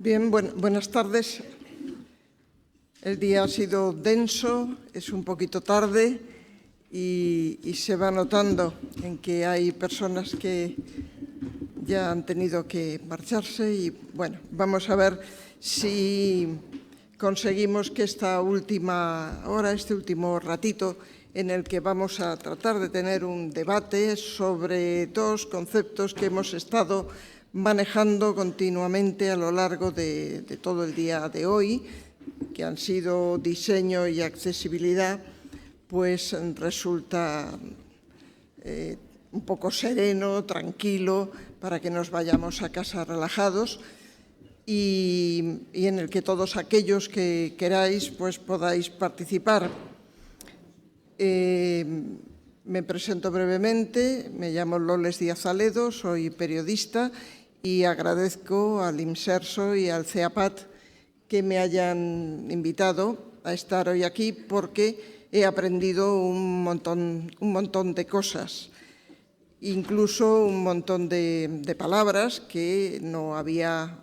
Bien, buenas tardes. El día ha sido denso, es un poquito tarde y se va notando en que hay personas que ya han tenido que marcharse y, bueno, vamos a ver si conseguimos que esta última hora, este último ratito, en el que vamos a tratar de tener un debate sobre dos conceptos que hemos estado manejando continuamente a lo largo de todo el día de hoy, que han sido diseño y accesibilidad, pues resulta un poco sereno, tranquilo, para que nos vayamos a casa relajados y en el que todos aquellos que queráis pues podáis participar. Me presento brevemente, me llamo Díaz Aledo, soy periodista y agradezco al Imserso y al Ceapat que me hayan invitado a estar hoy aquí porque he aprendido un montón de cosas, incluso un montón de palabras que no había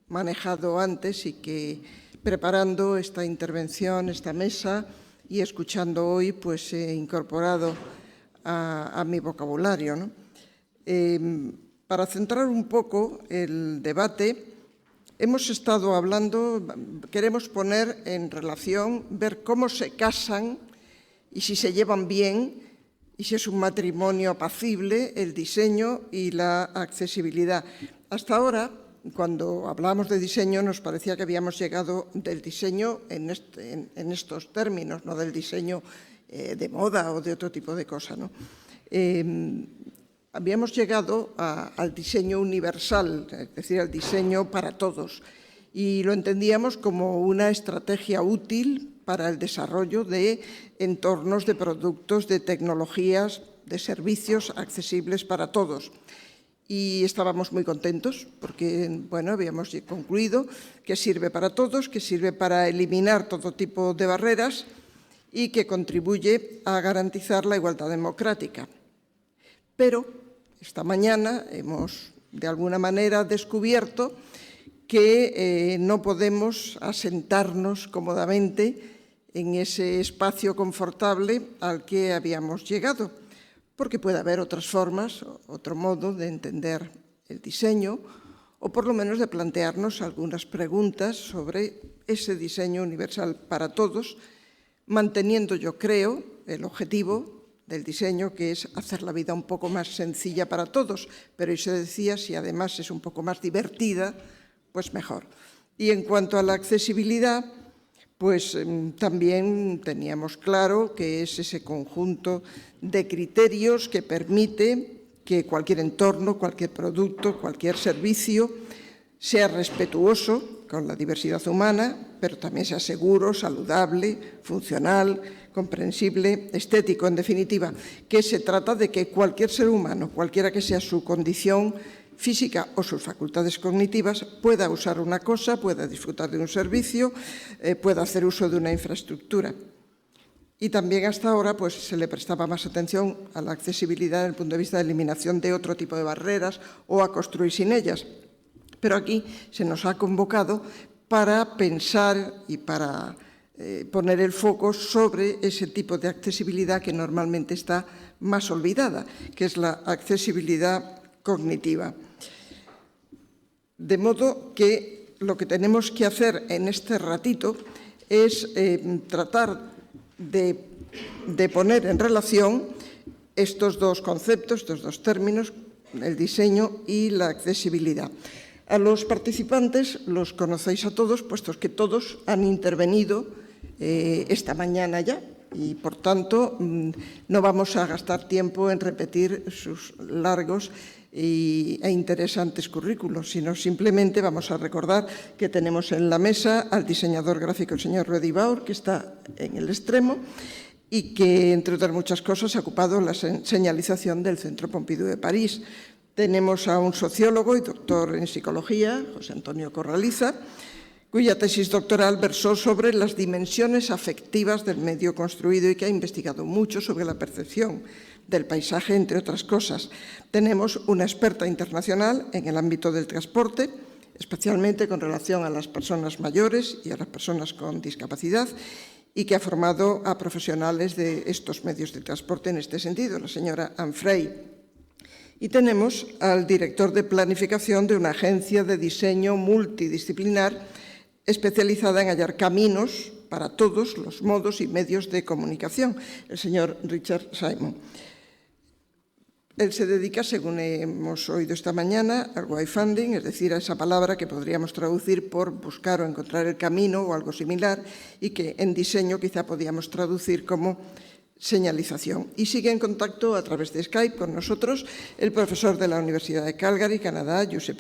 manejado antes y que preparando esta intervención, esta mesa y escuchando hoy, pues he incorporado a mi vocabulario, ¿no? Para centrar un poco el debate, hemos estado hablando, queremos poner en relación, ver cómo se casan y si se llevan bien y si es un matrimonio apacible el diseño y la accesibilidad. Hasta ahora, cuando hablábamos de diseño, nos parecía que habíamos llegado del diseño en estos términos, no del diseño de moda o de otro tipo de cosa, ¿no? Habíamos llegado al diseño universal, es decir, al diseño para todos, y lo entendíamos como una estrategia útil para el desarrollo de entornos, de productos, de tecnologías, de servicios accesibles para todos. Y estábamos muy contentos porque, bueno, habíamos concluido que sirve para todos, que sirve para eliminar todo tipo de barreras y que contribuye a garantizar la igualdad democrática. Pero esta mañana hemos, de alguna manera, descubierto que no podemos asentarnos cómodamente en ese espacio confortable al que habíamos llegado, porque puede haber otras formas, otro modo de entender el diseño, o por lo menos de plantearnos algunas preguntas sobre ese diseño universal para todos, manteniendo, yo creo, el objetivo del diseño, que es hacer la vida un poco más sencilla para todos, pero y se decía, si además es un poco más divertida, pues mejor. Y en cuanto a la accesibilidad, pues también teníamos claro que es ese conjunto de criterios que permite que cualquier entorno, cualquier producto, cualquier servicio sea respetuoso con la diversidad humana, pero también sea seguro, saludable, funcional, comprensible, estético, en definitiva, que se trata de que cualquier ser humano, cualquiera que sea su condición física o sus facultades cognitivas, pueda usar una cosa, pueda disfrutar de un servicio, pueda hacer uso de una infraestructura. Y también hasta ahora pues, se le prestaba más atención a la accesibilidad desde el punto de vista de eliminación de otro tipo de barreras o a construir sin ellas. Pero aquí se nos ha convocado para pensar y para poner el foco sobre ese tipo de accesibilidad que normalmente está más olvidada, que es la accesibilidad cognitiva. De modo que lo que tenemos que hacer en este ratito es tratar de poner en relación estos dos conceptos, estos dos términos, el diseño y la accesibilidad. A los participantes los conocéis a todos, puesto que todos han intervenido esta mañana ya y, por tanto, no vamos a gastar tiempo en repetir sus largos e interesantes currículos, sino simplemente vamos a recordar que tenemos en la mesa al diseñador gráfico, el señor Ruedi Baur, que está en el extremo y que, entre otras muchas cosas, ha ocupado la señalización del Centro Pompidou de París. Tenemos a un sociólogo y doctor en psicología, José Corraliza, cuya tesis doctoral versó sobre las dimensiones afectivas del medio construido y que ha investigado mucho sobre la percepción del paisaje, entre otras cosas. Tenemos una experta internacional en el ámbito del transporte, especialmente con relación a las personas mayores y a las personas con discapacidad, y que ha formado a profesionales de estos medios de transporte en este sentido, la señora Frye. Y tenemos al director de planificación de una agencia de diseño multidisciplinar especializada en hallar caminos para todos los modos y medios de comunicación, el señor Richard Simon. Él se dedica, según hemos oído esta mañana, al wayfinding, es decir, a esa palabra que podríamos traducir por buscar o encontrar el camino o algo similar, y que en diseño quizá podíamos traducir como señalización. Y sigue en contacto a través de Skype con nosotros el profesor de la Universidad de Calgary, Canadá, José,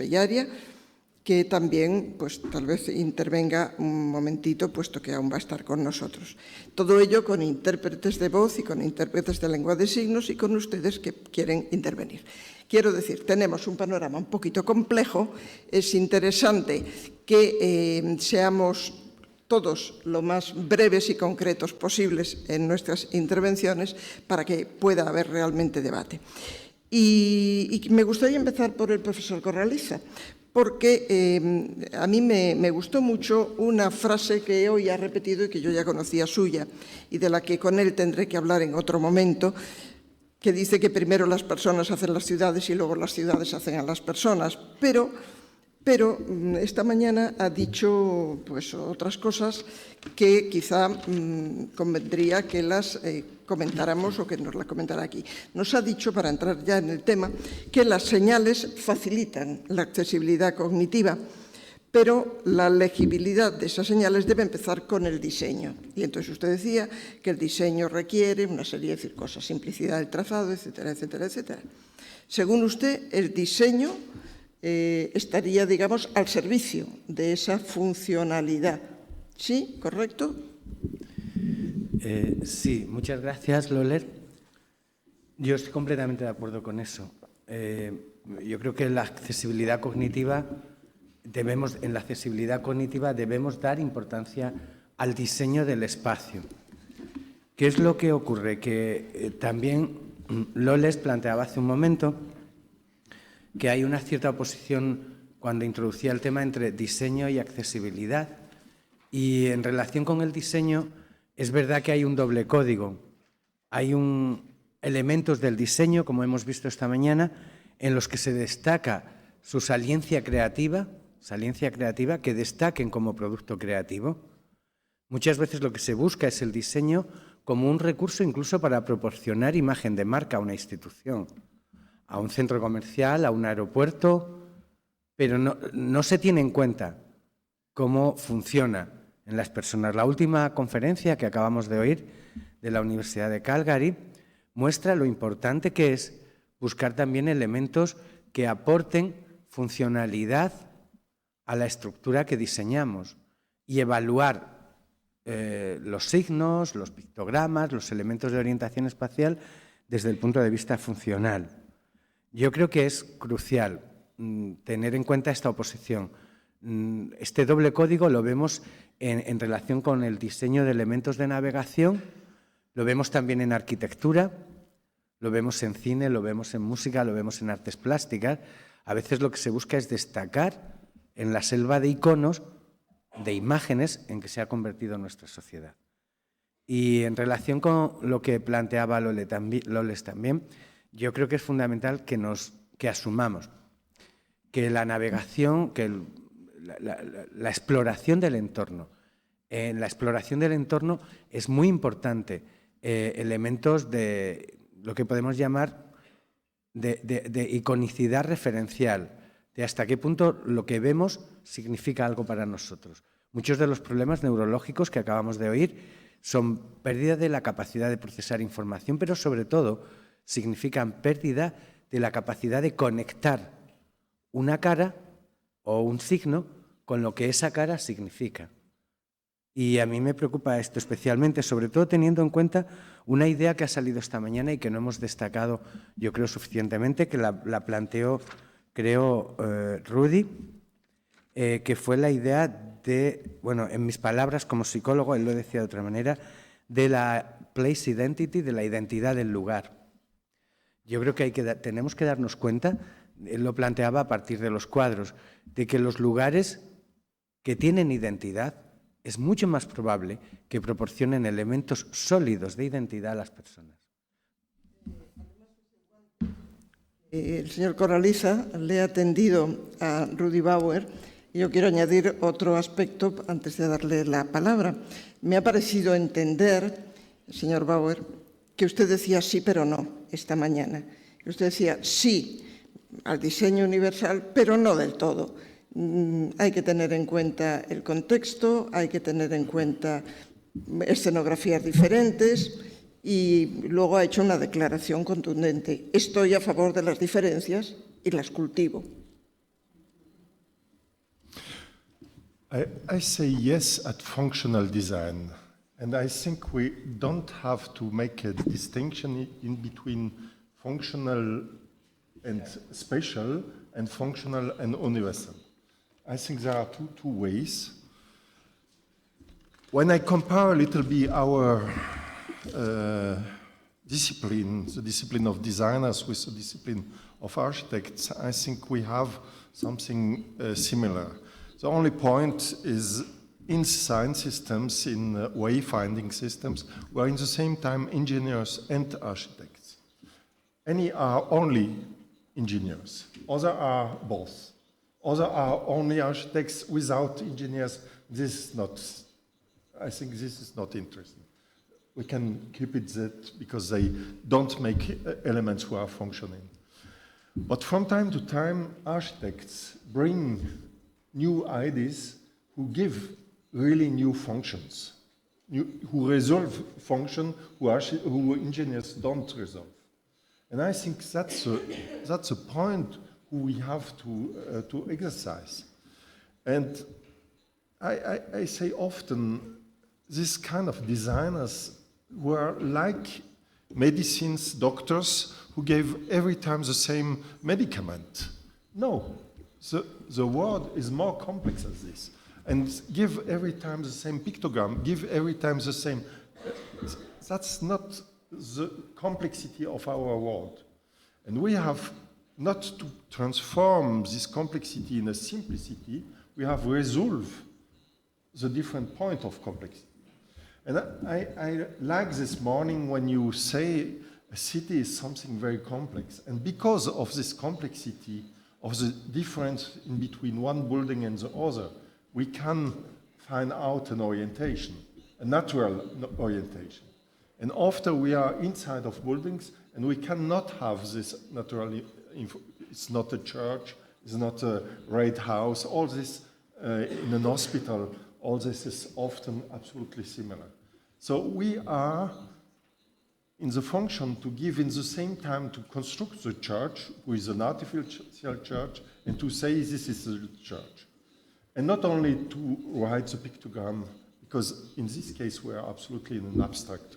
que también, pues tal vez intervenga un momentito, puesto que aún va a estar con nosotros. Todo ello con intérpretes de voz y con intérpretes de lengua de signos y con ustedes que quieren intervenir. Quiero decir, tenemos un panorama un poquito complejo. Es interesante que seamos todos lo más breves y concretos posibles en nuestras intervenciones para que pueda haber realmente debate. Y me gustaría empezar por el profesor Corraliza, porque a mí me gustó mucho una frase que hoy ha repetido y que yo ya conocía suya y de la que con él tendré que hablar en otro momento, que dice que primero las personas hacen las ciudades y luego las ciudades hacen a las personas. Pero esta mañana ha dicho pues, otras cosas que quizá convendría que las comentáramos o que nos las comentara aquí. Nos ha dicho, para entrar ya en el tema, que las señales facilitan la accesibilidad cognitiva, pero la legibilidad de esas señales debe empezar con el diseño. Y entonces usted decía que el diseño requiere una serie de cosas, simplicidad del trazado, etcétera, etcétera, etcétera. Según usted, el diseño estaría, digamos, al servicio de esa funcionalidad. ¿Sí? ¿Correcto? Sí, muchas gracias, Loler. Yo estoy completamente de acuerdo con eso. Yo creo que en la accesibilidad cognitiva debemos dar importancia al diseño del espacio. ¿Qué es lo que ocurre? Que también Loles planteaba hace un momento que hay una cierta oposición cuando introducía el tema entre diseño y accesibilidad. Y en relación con el diseño, es verdad que hay un doble código. Hay elementos del diseño, como hemos visto esta mañana, en los que se destaca su saliencia creativa, que destaquen como producto creativo. Muchas veces lo que se busca es el diseño como un recurso incluso para proporcionar imagen de marca a una institución, a un centro comercial, a un aeropuerto, pero no se tiene en cuenta cómo funciona en las personas. La última conferencia que acabamos de oír de la Universidad de Calgary muestra lo importante que es buscar también elementos que aporten funcionalidad a la estructura que diseñamos y evaluar los signos, los pictogramas, los elementos de orientación espacial desde el punto de vista funcional. Yo creo que es crucial tener en cuenta esta oposición. Este doble código lo vemos en relación con el diseño de elementos de navegación, lo vemos también en arquitectura, lo vemos en cine, lo vemos en música, lo vemos en artes plásticas. A veces lo que se busca es destacar en la selva de iconos, de imágenes en que se ha convertido nuestra sociedad. Y en relación con lo que planteaba Loles también, yo creo que es fundamental que asumamos que la navegación, que la exploración del entorno, en la exploración del entorno es muy importante elementos de lo que podemos llamar de iconicidad referencial, de hasta qué punto lo que vemos significa algo para nosotros. Muchos de los problemas neurológicos que acabamos de oír son pérdida de la capacidad de procesar información, pero sobre todo significan pérdida de la capacidad de conectar una cara o un signo con lo que esa cara significa. Y a mí me preocupa esto especialmente, sobre todo teniendo en cuenta una idea que ha salido esta mañana y que no hemos destacado, yo creo, suficientemente, que la planteó, creo, Ruedi, que fue la idea de, bueno, en mis palabras como psicólogo, él lo decía de otra manera, de la place identity, de la identidad del lugar. Yo creo que tenemos que darnos cuenta, él lo planteaba a partir de los cuadros, de que los lugares que tienen identidad es mucho más probable que proporcionen elementos sólidos de identidad a las personas. El señor Corraliza le ha atendido a Ruedi Baur y yo quiero añadir otro aspecto antes de darle la palabra. Me ha parecido entender, señor Baur, que usted decía sí pero no esta mañana. Usted decía sí al diseño universal, pero no del todo. Hay que tener en cuenta el contexto, hay que tener en cuenta escenografías diferentes y luego ha hecho una declaración contundente. Estoy a favor de las diferencias y las cultivo. I say yes at functional design, and I think we don't have to make a distinction in between functional and spatial and functional and universal. I think there are two ways. When I compare a little bit our discipline, the discipline of designers with the discipline of architects, I think we have something similar. The only point is in design systems, in wayfinding systems, we're in the same time engineers and architects. Any are only engineers, other are both. Other are only architects without engineers. This is not, I think this is not interesting. We can keep it that because they don't make elements who are functioning. But from time to time, architects bring new ideas who give really new functions, who resolve function who engineers don't resolve. And I think that's a point who we have to exercise. And I say often, this kind of designers were like medicines, doctors who gave every time the same medicament. No, the world is more complex than this. And give every time the same pictogram, give every time the same. That's not the complexity of our world. And we have not to transform this complexity in a simplicity, we have resolved the different point of complexity. And I like this morning when you say a city is something very complex. And because of this complexity, of the difference in between one building and the other, we can find out an orientation, a natural orientation. And after we are inside of buildings, and we cannot have this naturally, it's not a church, it's not a red house, all this in an hospital, all this is often absolutely similar. So we are in the function to give in the same time to construct the church with an artificial church and to say this is the church. And not only to write the pictogram, because in this case we are absolutely in an abstract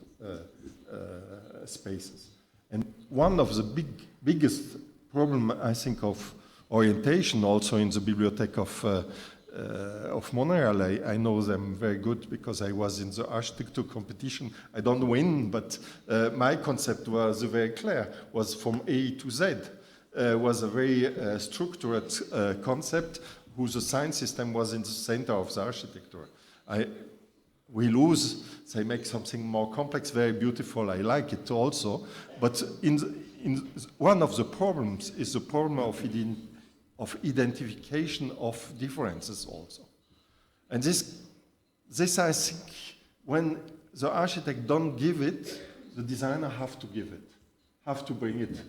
spaces. And one of the biggest problem, I think, of orientation also in the bibliothèque of Montreal, I know them very good because I was in the architecture competition. I don't win, but my concept was very clear, was from A to Z, was a very structured concept whose design system was in the center of the architecture. We lose, they make something more complex, very beautiful, I like it also, but one of the problems is the problem of identification of differences also. And this I think, when the architect don't give it, the designer have to give it, have to bring it.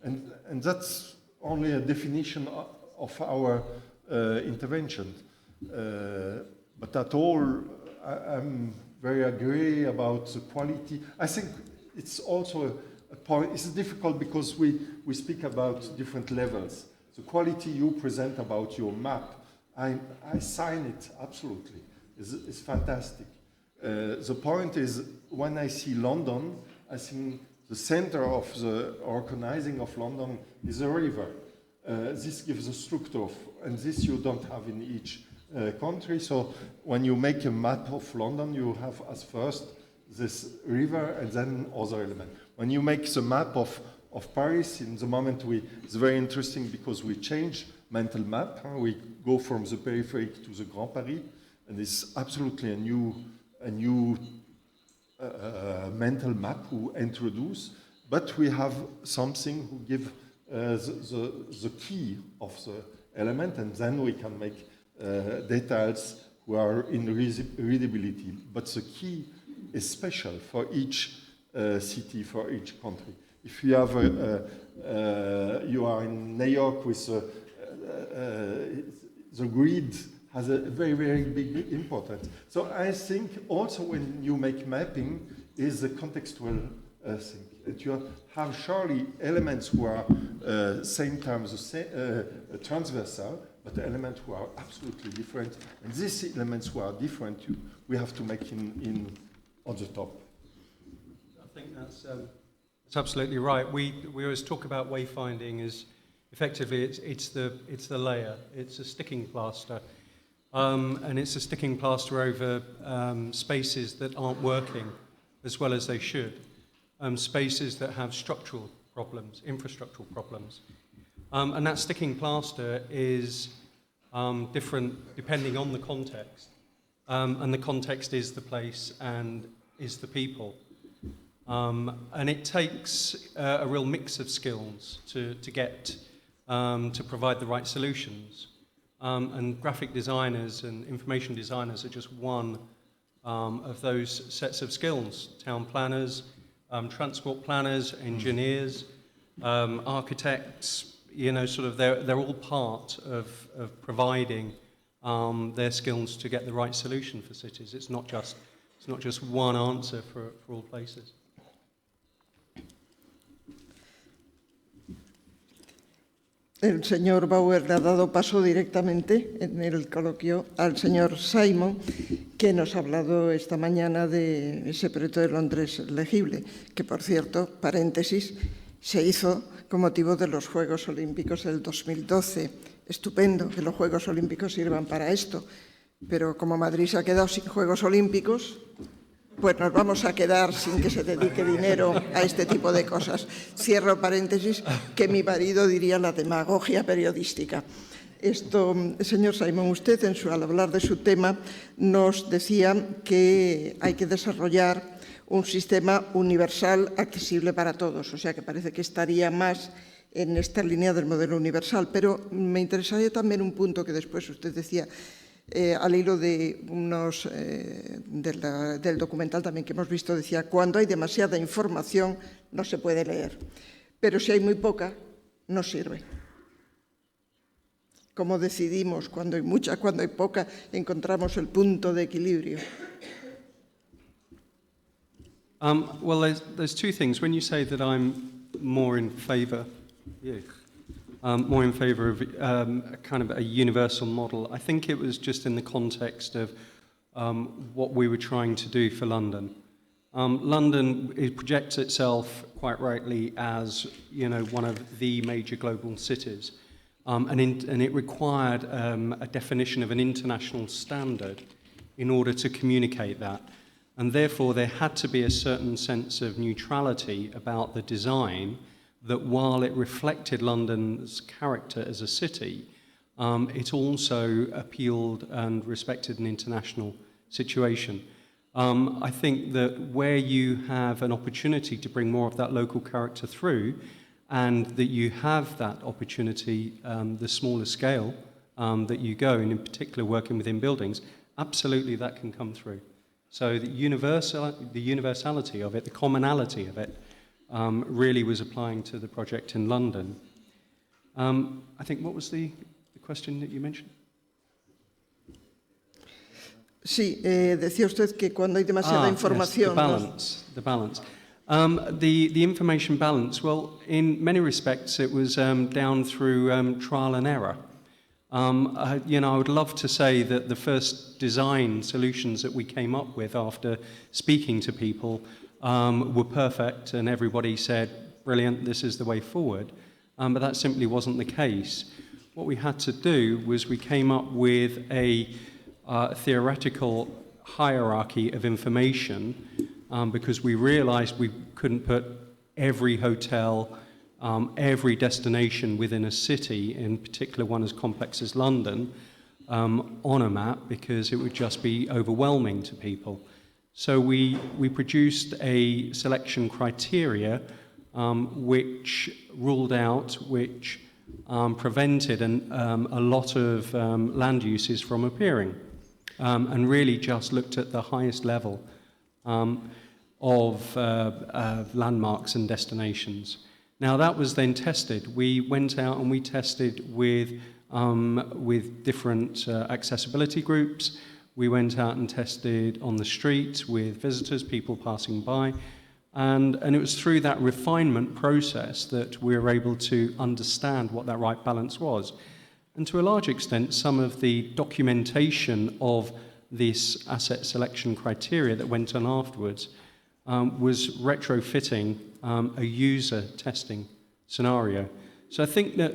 And that's only a definition of our intervention. But at all, I'm very agree about the quality. I think it's also a point, it's difficult because we speak about different levels. The quality you present about your map, I sign it absolutely. It's fantastic. The point is, when I see London, I think the center of the organizing of London is a river. This gives a structure, and this you don't have in each country. So when you make a map of London, you have as first this river and then other element. When you make the map of Paris, in the moment it's very interesting because we change mental map. We go from the periphery to the Grand Paris, and it's absolutely a new mental map who introduce, but we have something who give the key of the element, and then we can make details who are in readability. But the key is special for each city, for each country. If you have you are in New York with the grid has a very, very big importance. So I think also when you make mapping is a contextual thing. That you have surely elements who are same time transversal, but elements who are absolutely different. And these elements who are different, we have to make on the top. I think that's absolutely right. We always talk about wayfinding as effectively it's the layer. It's a sticking plaster, and it's a sticking plaster over spaces that aren't working as well as they should. Spaces that have structural problems, infrastructural problems. And that sticking plaster is different depending on the context. And the context is the place and is the people. And it takes a real mix of skills to get to provide the right solutions. And graphic designers and information designers are just one of those sets of skills. Town planners, transport planners, engineers, architects, you know, sort of they're all part of providing their skills to get the right solution for cities. It's not just one answer for all places. El señor Baur le ha dado paso directamente en el coloquio al señor Simon, que nos ha hablado esta mañana de ese proyecto de Londres legible, que, por cierto, paréntesis, se hizo con motivo de los Juegos Olímpicos del 2012. Estupendo que los Juegos Olímpicos sirvan para esto, pero como Madrid se ha quedado sin Juegos Olímpicos, pues nos vamos a quedar sin que se dedique dinero a este tipo de cosas. Cierro paréntesis, que mi marido diría la demagogia periodística. Esto, señor Simon, usted al hablar de su tema nos decía que hay que desarrollar un sistema universal accesible para todos, o sea que parece que estaría más en esta línea del modelo universal, pero me interesaría también un punto que después usted decía, al hilo de del documental también que hemos visto, decía, cuando hay demasiada información no se puede leer, pero si hay muy poca, no sirve. ¿Cómo decidimos cuando hay mucha, cuando hay poca, encontramos el punto de equilibrio? Well, there's two things. When you say that I'm more in favour of kind of a universal model, I think it was just in the context of what we were trying to do for London. London, it projects itself quite rightly as, you know, one of the major global cities, and it required a definition of an international standard in order to communicate that. And therefore, there had to be a certain sense of neutrality about the design that while it reflected London's character as a city, it also appealed and respected an international situation. I think that where you have an opportunity to bring more of that local character through, and that you have that opportunity, the smaller scale that you go, and in particular working within buildings, absolutely that can come through. So the universality of it, the commonality of it, really was applying to the project in London. I think, what was the question that you mentioned? Sí, decía usted que cuando hay demasiada información... Yes, the balance. The information balance, well, in many respects it was down through trial and error. You know, I would love to say that the first design solutions that we came up with after speaking to people were perfect and everybody said, brilliant, this is the way forward. But that simply wasn't the case. What we had to do was we came up with a theoretical hierarchy of information because we realized we couldn't put every hotel every destination within a city, in particular one as complex as London, on a map, because it would just be overwhelming to people. So we produced a selection criteria which ruled out, which prevented a lot of land uses from appearing, and really just looked at the highest level of landmarks and destinations. Now that was then tested. We went out and we tested with different accessibility groups. We went out and tested on the street with visitors, people passing by, and it was through that refinement process that we were able to understand what that right balance was. And to a large extent, some of the documentation of this asset selection criteria that went on afterwards was retrofitting a user testing scenario. So I think that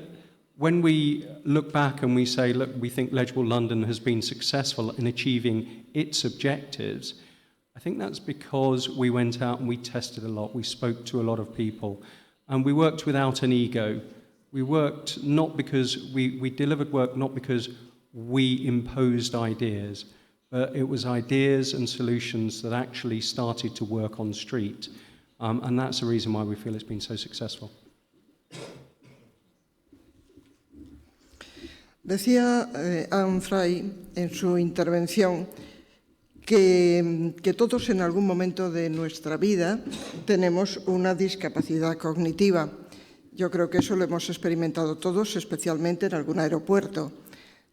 when we look back and we say, look, we think Legible London has been successful in achieving its objectives, I think that's because we went out and we tested a lot, we spoke to a lot of people, and we worked without an ego. We worked not because we delivered work not because we imposed ideas, but it was ideas and solutions that actually started to work on street. And that's the reason why we feel it's been so successful. Decía Frye en su intervención que todos en algún momento de nuestra vida tenemos una discapacidad cognitiva. Yo creo que eso lo hemos experimentado todos, especialmente en algún aeropuerto.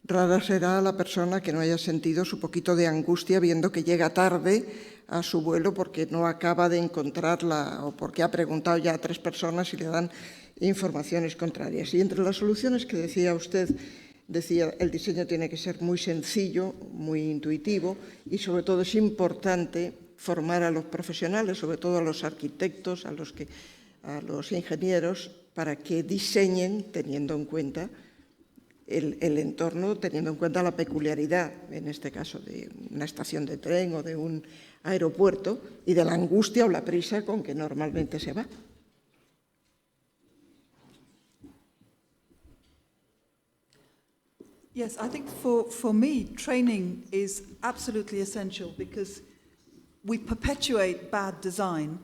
Rara será la persona que no haya sentido su poquito de angustia viendo que llega tarde a su vuelo porque no acaba de encontrarla o porque ha preguntado ya a 3 personas y le dan informaciones contrarias. Y entre las soluciones que decía usted, decía, el diseño tiene que ser muy sencillo, muy intuitivo y sobre todo es importante formar a los profesionales, sobre todo a los arquitectos, a los ingenieros, para que diseñen teniendo en cuenta el entorno, teniendo en cuenta la peculiaridad, en este caso de una estación de tren o de un aeropuerto, y de la angustia o la prisa con que normalmente se va. Yes, I think for me, training is absolutely essential because we perpetuate bad design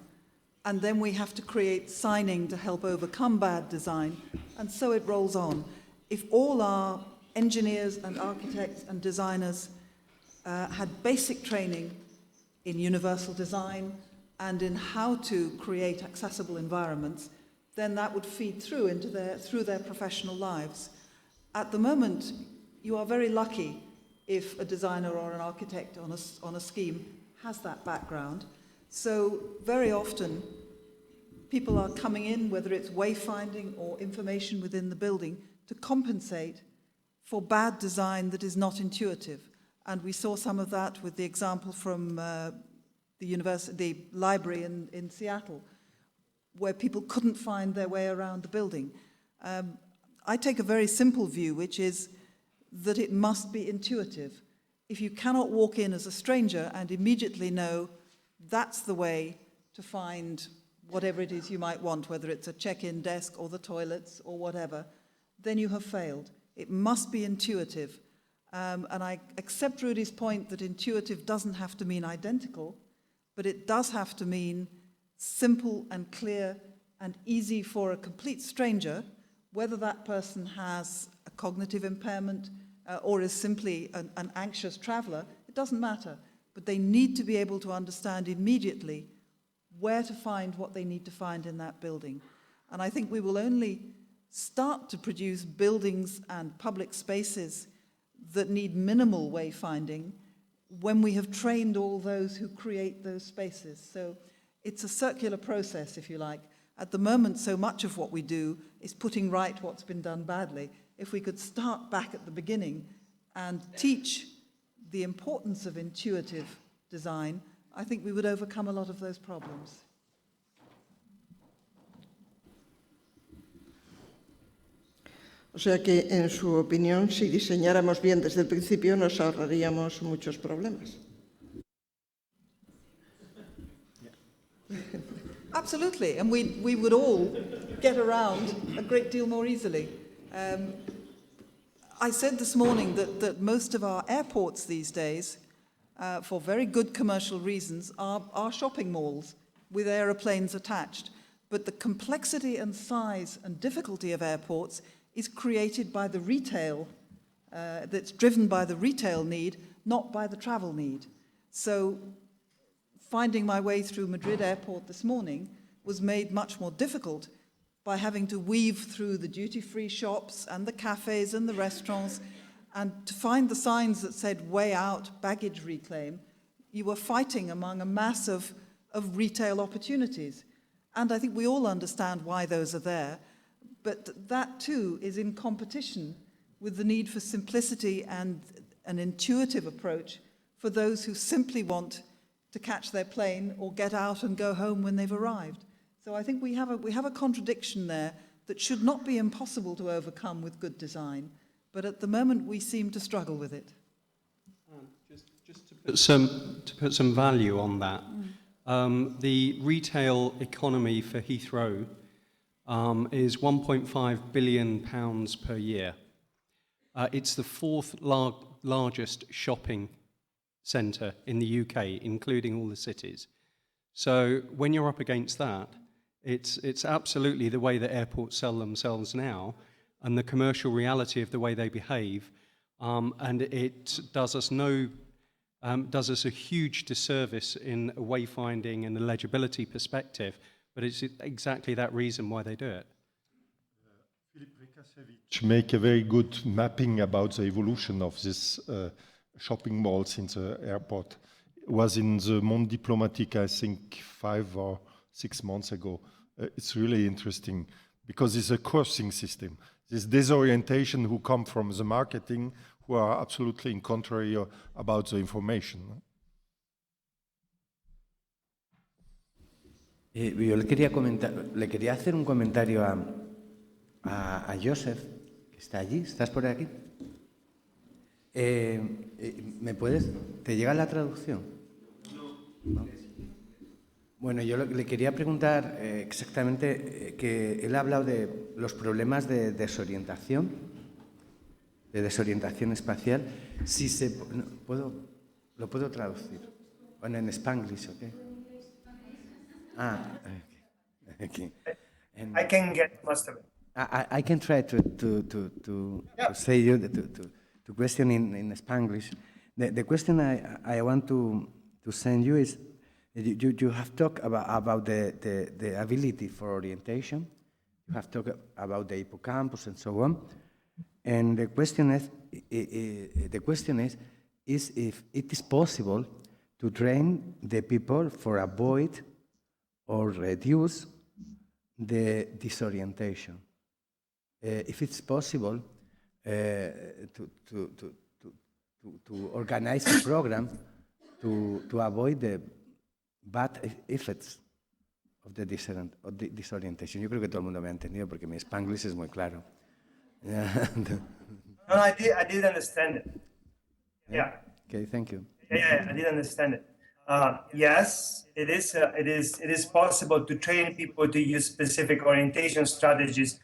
and then we have to create signing to help overcome bad design, and so it rolls on. If all our engineers and architects and designers had basic training in universal design and in how to create accessible environments, then that would feed through through their professional lives. At the moment, you are very lucky if a designer or an architect on a scheme has that background. So very often, people are coming in, whether it's wayfinding or information within the building, to compensate for bad design that is not intuitive. And we saw some of that with the example from the library in Seattle, where people couldn't find their way around the building. I take a very simple view, which is that it must be intuitive. If you cannot walk in as a stranger and immediately know that's the way to find whatever it is you might want, whether it's a check-in desk or the toilets or whatever, then you have failed. It must be intuitive. And I accept Ruedi's point that intuitive doesn't have to mean identical, but it does have to mean simple and clear and easy for a complete stranger, whether that person has a cognitive impairment or is simply an anxious traveler, it doesn't matter. But they need to be able to understand immediately where to find what they need to find in that building. And I think we will only start to produce buildings and public spaces that need minimal wayfinding when we have trained all those who create those spaces. So it's a circular process, if you like. At the moment, so much of what we do is putting right what's been done badly. If we could start back at the beginning and teach the importance of intuitive design, I think we would overcome a lot of those problems. O sea que, en su opinión, si diseñáramos bien desde el principio, nos ahorraríamos muchos problemas. Absolutely, and we would all get around a great deal more easily. I said this morning that most of our airports these days, for very good commercial reasons, are shopping malls with aeroplanes attached. But the complexity and size and difficulty of airports is created by the retail, that's driven by the retail need, not by the travel need. So finding my way through Madrid airport this morning was made much more difficult by having to weave through the duty-free shops and the cafes and the restaurants, and to find the signs that said way out, baggage reclaim. You were fighting among a mass of retail opportunities. And I think we all understand why those are there, but that too is in competition with the need for simplicity and an intuitive approach for those who simply want to catch their plane or get out and go home when they've arrived. So I think we have a contradiction there that should not be impossible to overcome with good design, but at the moment we seem to struggle with it. Just to put some value on that, the retail economy for Heathrow is £1.5 billion per year. It's the fourth largest shopping centre in the UK, including all the cities. So when you're up against that, it's absolutely the way that airports sell themselves now, and the commercial reality of the way they behave, and it does us a huge disservice in a wayfinding and a legibility perspective, but it's exactly that reason why they do it. Make a very good mapping about the evolution of this shopping malls in the airport. It was in the Monde Diplomatique, I think 5 or 6 months ago. It's really interesting because it's a coursing system. This disorientation who come from the marketing, who are absolutely in contrary about the information. Yo le quería hacer un comentario a Joseph, que está allí. ¿Estás por aquí? ¿Me puedes? ¿Te llega la traducción? No. Bueno, yo le quería preguntar exactamente que él ha hablado de los problemas de desorientación espacial. Si se, no, ¿lo puedo traducir? Bueno, en Spanglish, ¿ok? Okay. I can get most of it. I can try to say you to question in Spanglish. The question I want to send you is, you have talked about the ability for orientation. You have talked about the hippocampus and so on. And the question is if it is possible to train the people for avoid or reduce the disorientation. If it's possible to organize a program to avoid the bad effects of the disorientation. Yo creo que todo el mundo me ha entendido porque mi Spanglish es muy claro. No, I did understand it. Yeah. Okay, thank you. Yeah, I did understand it. Yes, it is possible to train people to use specific orientation strategies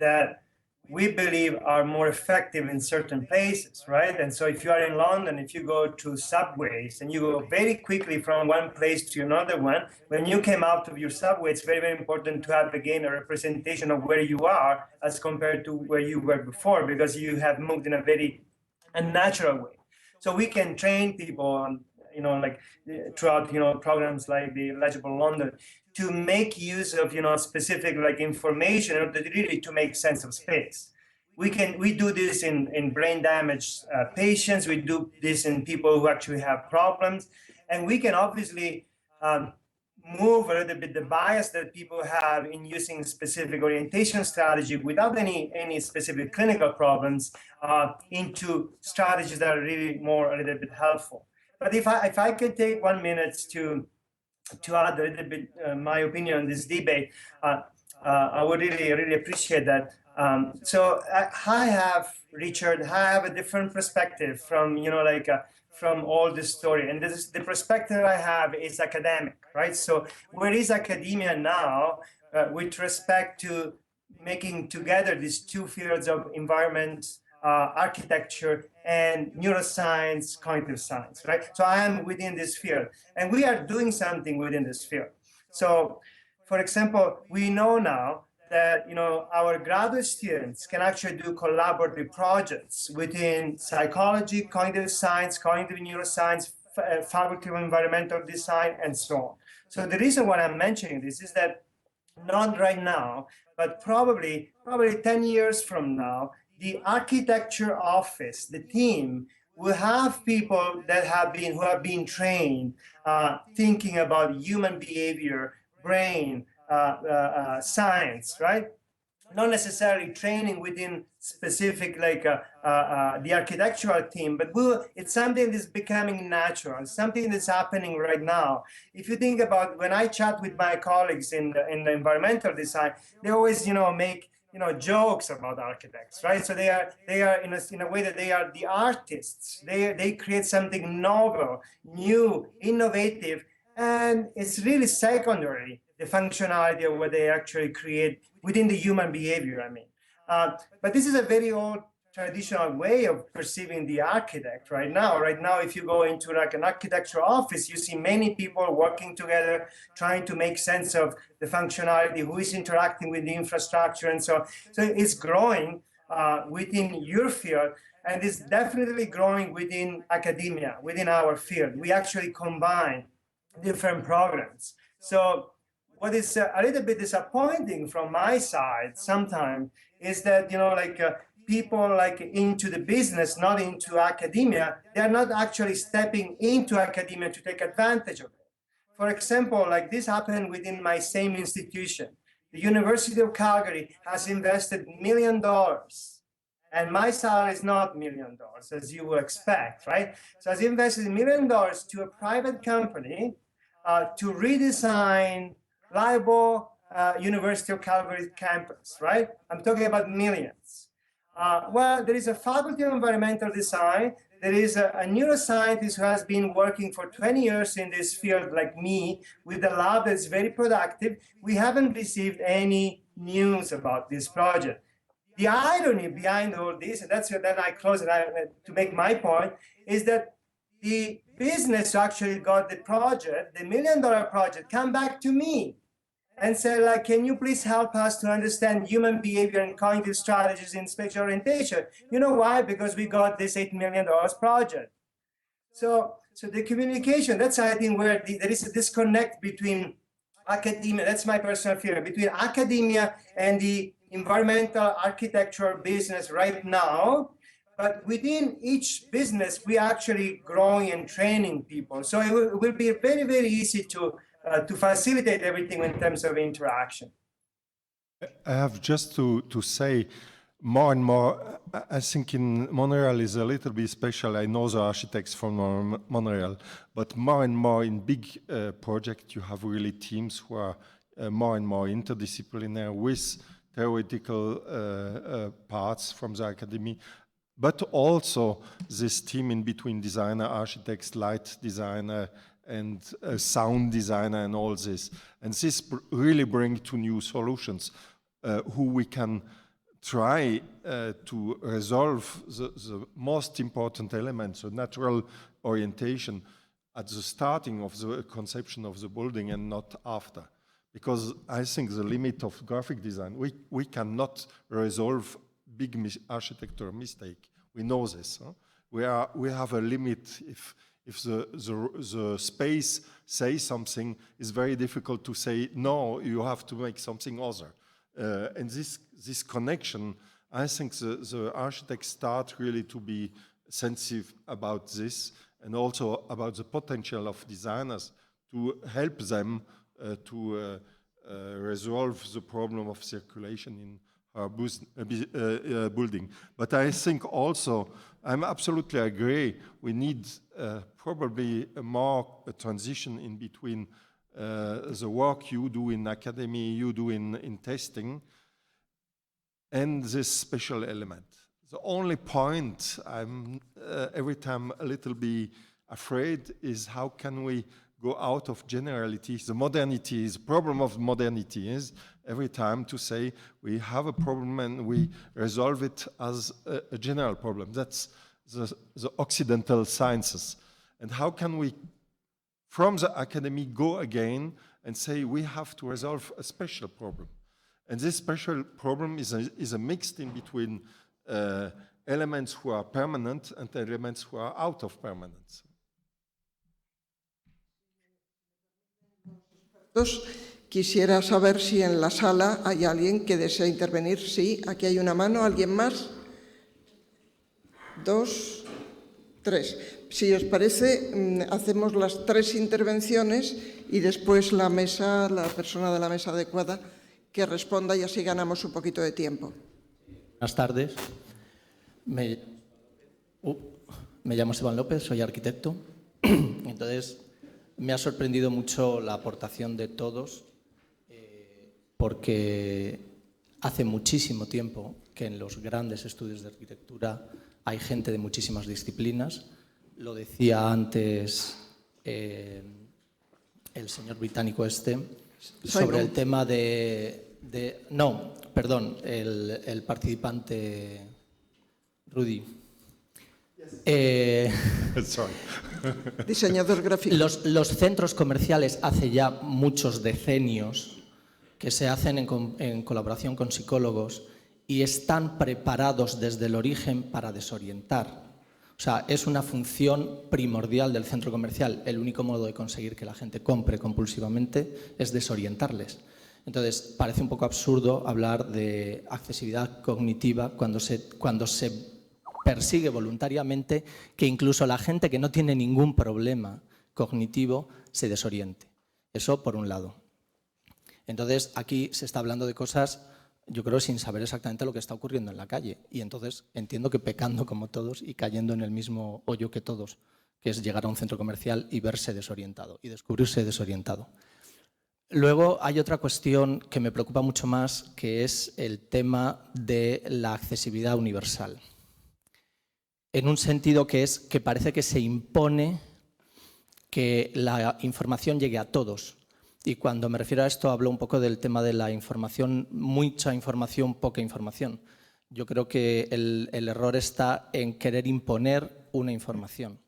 that we believe are more effective in certain places, right? And so if you are in London, if you go to subways and you go very quickly from one place to another one, when you came out of your subway, it's very, very important to have, again, a representation of where you are as compared to where you were before, because you have moved in a very unnatural way. So we can train people on, like throughout, programs like the Legible London, to make use of, specific information in order really to make sense of space. We do this in brain damaged patients. We do this in people who actually have problems, and we can obviously move a little bit the bias that people have in using specific orientation strategy without any specific clinical problems into strategies that are really a little bit helpful. But if I could take 1 minute to add a little bit my opinion on this debate, I would really appreciate that. So I have, Richard, I have a different perspective from, from all this story. And the perspective I have is academic, right? So where is academia now with respect to making together these two fields of environment, architecture, and neuroscience, cognitive science, right? So I am within this field, and we are doing something within this field. So, for example, we know now that our graduate students can actually do collaborative projects within psychology, cognitive science, cognitive neuroscience, faculty of environmental design, and so on. So the reason why I'm mentioning this is that not right now, but probably 10 years from now, the architecture office, the team, will have people that who have been trained thinking about human behavior, brain, science, right? Not necessarily training within specific the architectural team, but it's something that's becoming natural, something that's happening right now. If you think about when I chat with my colleagues in the environmental design, they always make jokes about architects, right? So they are in a way that they are the artists. They create something novel, new, innovative, and it's really secondary, the functionality of what they actually create within the human behavior, I mean. But this is a very old traditional way of perceiving the architect right now. Right now, if you go into like an architectural office, you see many people working together, trying to make sense of the functionality, who is interacting with the infrastructure, and so it's growing within your field, and it's definitely growing within academia, within our field. We actually combine different programs. So what is a little bit disappointing from my side sometimes is that, people into the business, not into academia, they're not actually stepping into academia to take advantage of it. For example, like this happened within my same institution. The University of Calgary has invested $1 million, and my salary is not $1 million, as you would expect, right? So has invested $1 million to a private company to redesign Aledo University of Calgary campus, right? I'm talking about millions. Well, there is a faculty of environmental design. There is a neuroscientist who has been working for 20 years in this field, like me, with a lab that's very productive. We haven't received any news about this project. The irony behind all this, and that's then I close it to make my point, is that the business actually got the project, the $1 million project, come back to me and said, like, can you please help us to understand human behavior and cognitive strategies in spatial orientation? You know why? Because we got this $8 million project. So the communication, that's I think where there is a disconnect between academia, that's my personal feeling, between academia and the environmental architectural business right now. But within each business, we are actually growing and training people. So it will be very, very easy to facilitate everything in terms of interaction. I have just to say more and more, I think in Montreal is a little bit special. I know the architects from Montreal, but more and more in big projects, you have really teams who are more and more interdisciplinary with theoretical parts from the academy, but also this team in between designer, architects, light designer, and sound designer and all this. And this really brings to new solutions who we can try to resolve the most important elements, so natural orientation at the starting of the conception of the building and not after. Because I think the limit of graphic design, we cannot resolve big architectural mistake. We know this. Huh? We have a limit. If the space says something, it's very difficult to say, no, you have to make something other. And this connection, I think the architects start really to be sensitive about this and also about the potential of designers to help them to resolve the problem of circulation in our building. But I think also, I'm absolutely agree, we need probably a transition in between the work you do in academy, you do in testing, and this special element. The only point I'm every time a little bit afraid is how can we go out of generality. The modernity is, problem of modernity is every time to say we have a problem and we resolve it as a general problem. That's the Occidental sciences. And how can we, from the academy, go again and say we have to resolve a special problem? And this special problem is a mix in between elements who are permanent and elements who are out of permanence. Quisiera saber si en la sala hay alguien que desea intervenir. Sí, aquí hay una mano. ¿Alguien más? 2, 3. Si os parece, hacemos las 3 intervenciones y después la persona de la mesa adecuada que responda y así ganamos un poquito de tiempo. Buenas tardes. Me llamo Esteban López, soy arquitecto. Entonces, me ha sorprendido mucho la aportación de todos porque hace muchísimo tiempo que en los grandes estudios de arquitectura hay gente de muchísimas disciplinas. Lo decía antes el señor británico Este sobre el tema el participante Ruedi. Diseñador gráfico. Los centros comerciales hace ya muchos decenios que se hacen en colaboración con psicólogos y están preparados desde el origen para desorientar. O sea, es una función primordial del centro comercial. El único modo de conseguir que la gente compre compulsivamente es desorientarles. Entonces, parece un poco absurdo hablar de accesibilidad cognitiva cuando se persigue voluntariamente que incluso la gente que no tiene ningún problema cognitivo se desoriente. Eso por un lado. Entonces, aquí se está hablando de cosas, yo creo, sin saber exactamente lo que está ocurriendo en la calle. Y entonces entiendo que pecando como todos y cayendo en el mismo hoyo que todos, que es llegar a un centro comercial y verse desorientado y descubrirse desorientado. Luego hay otra cuestión que me preocupa mucho más, que es el tema de la accesibilidad universal. En un sentido que parece que se impone que la información llegue a todos. Y cuando me refiero a esto hablo un poco del tema de la información, mucha información, poca información. Yo creo que el error está en querer imponer una información.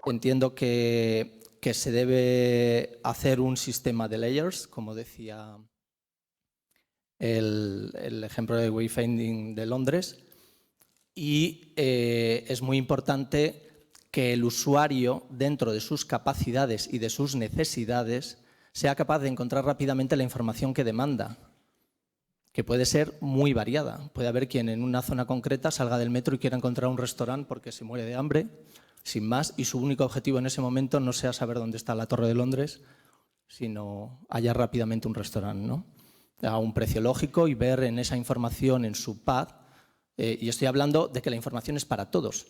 Entiendo que se debe hacer un sistema de layers, como decía el ejemplo de Wayfinding de Londres, y es muy importante que el usuario, dentro de sus capacidades y de sus necesidades, sea capaz de encontrar rápidamente la información que demanda, que puede ser muy variada. Puede haber quien en una zona concreta salga del metro y quiera encontrar un restaurante porque se muere de hambre, sin más, y su único objetivo en ese momento no sea saber dónde está la Torre de Londres, sino hallar rápidamente un restaurante, ¿no? A un precio lógico y ver en esa información, en su pad, y estoy hablando de que la información es para todos,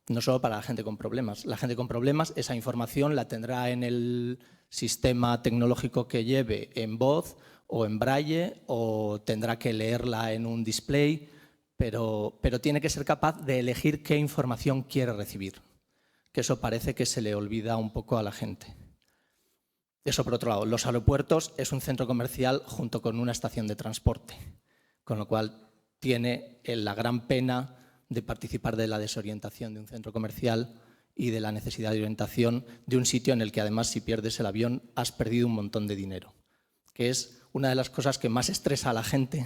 no solo para la gente con problemas. La gente con problemas, esa información la tendrá en el sistema tecnológico que lleve en voz o en braille, o tendrá que leerla en un display, pero tiene que ser capaz de elegir qué información quiere recibir, que eso parece que se le olvida un poco a la gente. Eso por otro lado. Los aeropuertos es un centro comercial junto con una estación de transporte, con lo cual tiene la gran pena de participar de la desorientación de un centro comercial y de la necesidad de orientación de un sitio en el que además si pierdes el avión has perdido un montón de dinero, que es una de las cosas que más estresa a la gente,